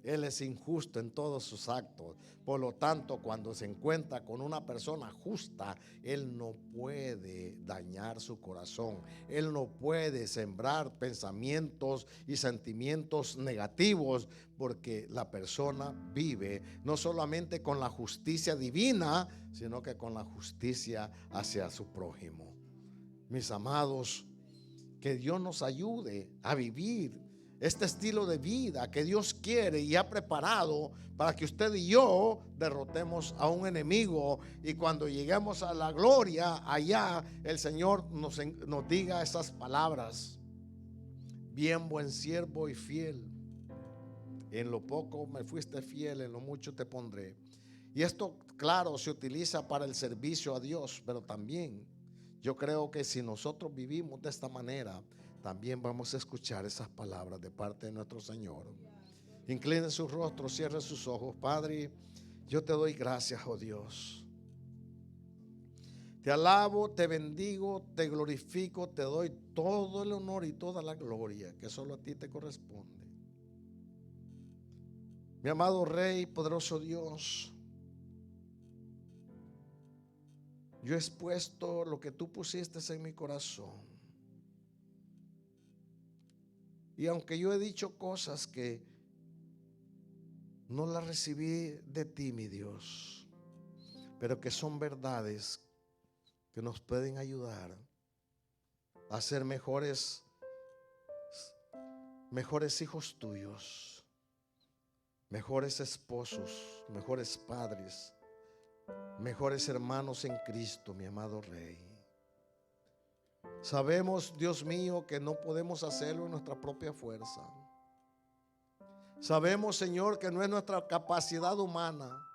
Él es injusto en todos sus actos. Por lo tanto, cuando se encuentra con una persona justa, él no puede dañar su corazón. Él no puede sembrar pensamientos y sentimientos negativos, porque la persona vive no solamente con la justicia divina, sino que con la justicia hacia su prójimo. Mis amados, que Dios nos ayude a vivir este estilo de vida que Dios quiere y ha preparado para que usted y yo derrotemos a un enemigo, y cuando lleguemos a la gloria allá, el Señor nos diga esas palabras: bien, buen siervo y fiel, en lo poco me fuiste fiel, en lo mucho te pondré. Y esto, claro, se utiliza para el servicio a Dios, pero también yo creo que si nosotros vivimos de esta manera, también vamos a escuchar esas palabras de parte de nuestro Señor. Incline su rostro, cierre sus ojos. Padre, yo te doy gracias, oh Dios. Te alabo, te bendigo, te glorifico, te doy todo el honor y toda la gloria que solo a ti te corresponde. Mi amado Rey, poderoso Dios, yo he expuesto lo que tú pusiste en mi corazón. Y aunque yo he dicho cosas que no las recibí de ti, mi Dios, pero que son verdades que nos pueden ayudar a ser mejores hijos tuyos, mejores esposos, mejores padres, mejores hermanos en Cristo, mi amado Rey. Sabemos, Dios mío, que no podemos hacerlo en nuestra propia fuerza. Sabemos, Señor, que no es nuestra capacidad humana,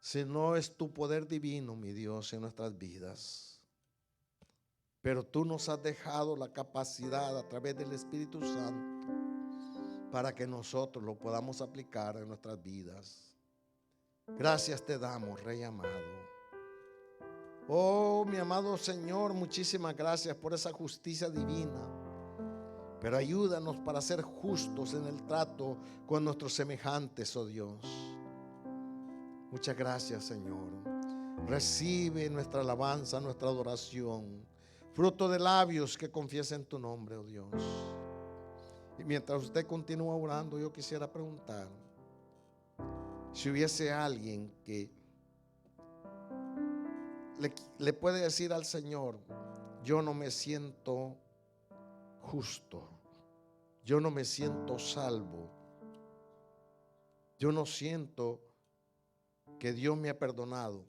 sino es tu poder divino, mi Dios, en nuestras vidas. Pero tú nos has dejado la capacidad a través del Espíritu Santo para que nosotros lo podamos aplicar en nuestras vidas. Gracias te damos, Rey amado. Oh, mi amado Señor, muchísimas gracias por esa justicia divina. Pero ayúdanos para ser justos en el trato con nuestros semejantes, oh Dios. Muchas gracias, Señor. Recibe nuestra alabanza, nuestra adoración, fruto de labios que confiesen tu nombre, oh Dios. Y mientras usted continúa orando, yo quisiera preguntar si hubiese alguien que le puede decir al Señor: yo no me siento justo, yo no me siento salvo, yo no siento que Dios me ha perdonado.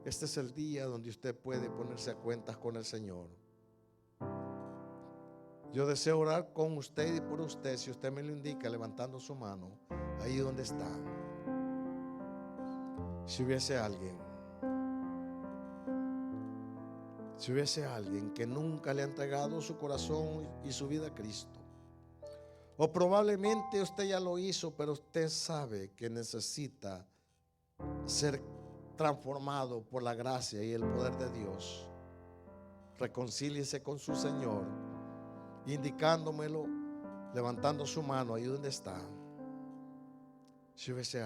Este es el día donde usted puede ponerse a cuentas con el Señor. Yo deseo orar con usted y por usted, si usted me lo indica, levantando su mano ahí donde está. Si hubiese alguien que nunca le ha entregado su corazón y su vida a Cristo, o probablemente usted ya lo hizo, pero usted sabe que necesita ser transformado por la gracia y el poder de Dios, reconcíliese con su Señor, indicándomelo, levantando su mano ahí donde está. Si hubiese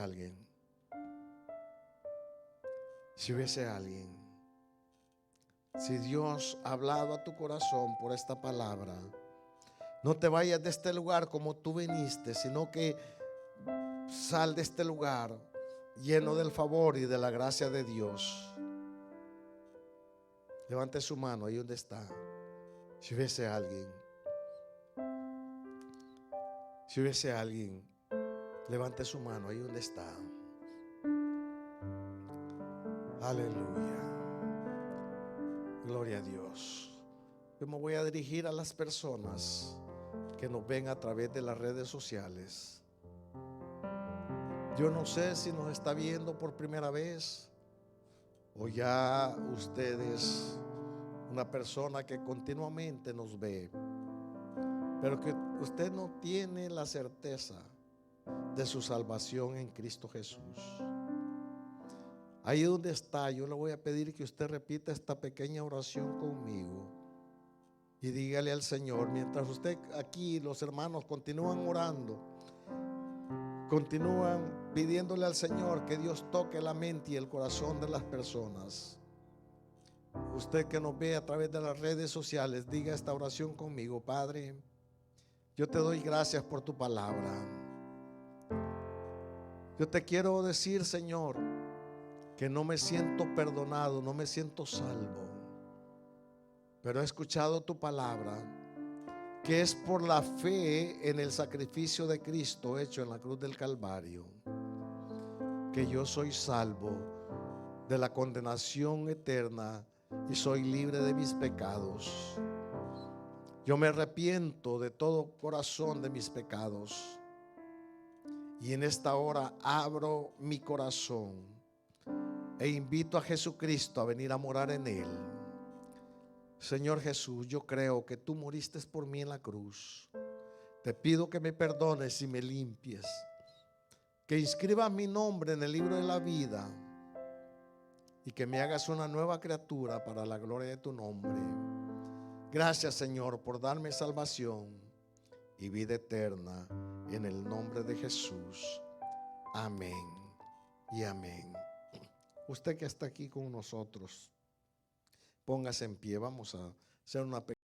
alguien, si Dios ha hablado a tu corazón por esta palabra, no te vayas de este lugar como tú viniste, sino que sal de este lugar lleno del favor y de la gracia de Dios. Levante su mano ahí donde está. Si hubiese alguien, levante su mano ahí donde está. Aleluya. Gloria a Dios. Yo me voy a dirigir a las personas que nos ven a través de las redes sociales. Yo no sé si nos está viendo por primera vez o ya usted es una persona que continuamente nos ve, pero que usted no tiene la certeza de su salvación en Cristo Jesús. Ahí donde está, yo le voy a pedir que usted repita esta pequeña oración conmigo y dígale al Señor, mientras usted aquí, los hermanos continúan orando, continúan pidiéndole al Señor que Dios toque la mente y el corazón de las personas. Usted que nos ve a través de las redes sociales, diga esta oración conmigo. Padre, yo te doy gracias por tu palabra. Yo te quiero decir, Señor, que no me siento perdonado, no me siento salvo, pero he escuchado tu palabra, que es por la fe en el sacrificio de Cristo hecho en la cruz del Calvario, que yo soy salvo de la condenación eterna y soy libre de mis pecados. Yo me arrepiento de todo corazón de mis pecados y en esta hora abro mi corazón e invito a Jesucristo a venir a morar en él. Señor Jesús, yo creo que tú moriste por mí en la cruz. Te pido que me perdones y me limpies, que inscribas mi nombre en el libro de la vida y que me hagas una nueva criatura para la gloria de tu nombre. Gracias, Señor, por darme salvación y vida eterna en el nombre de Jesús. Amén y amén. Usted que está aquí con nosotros, póngase en pie. Vamos a hacer una pequeña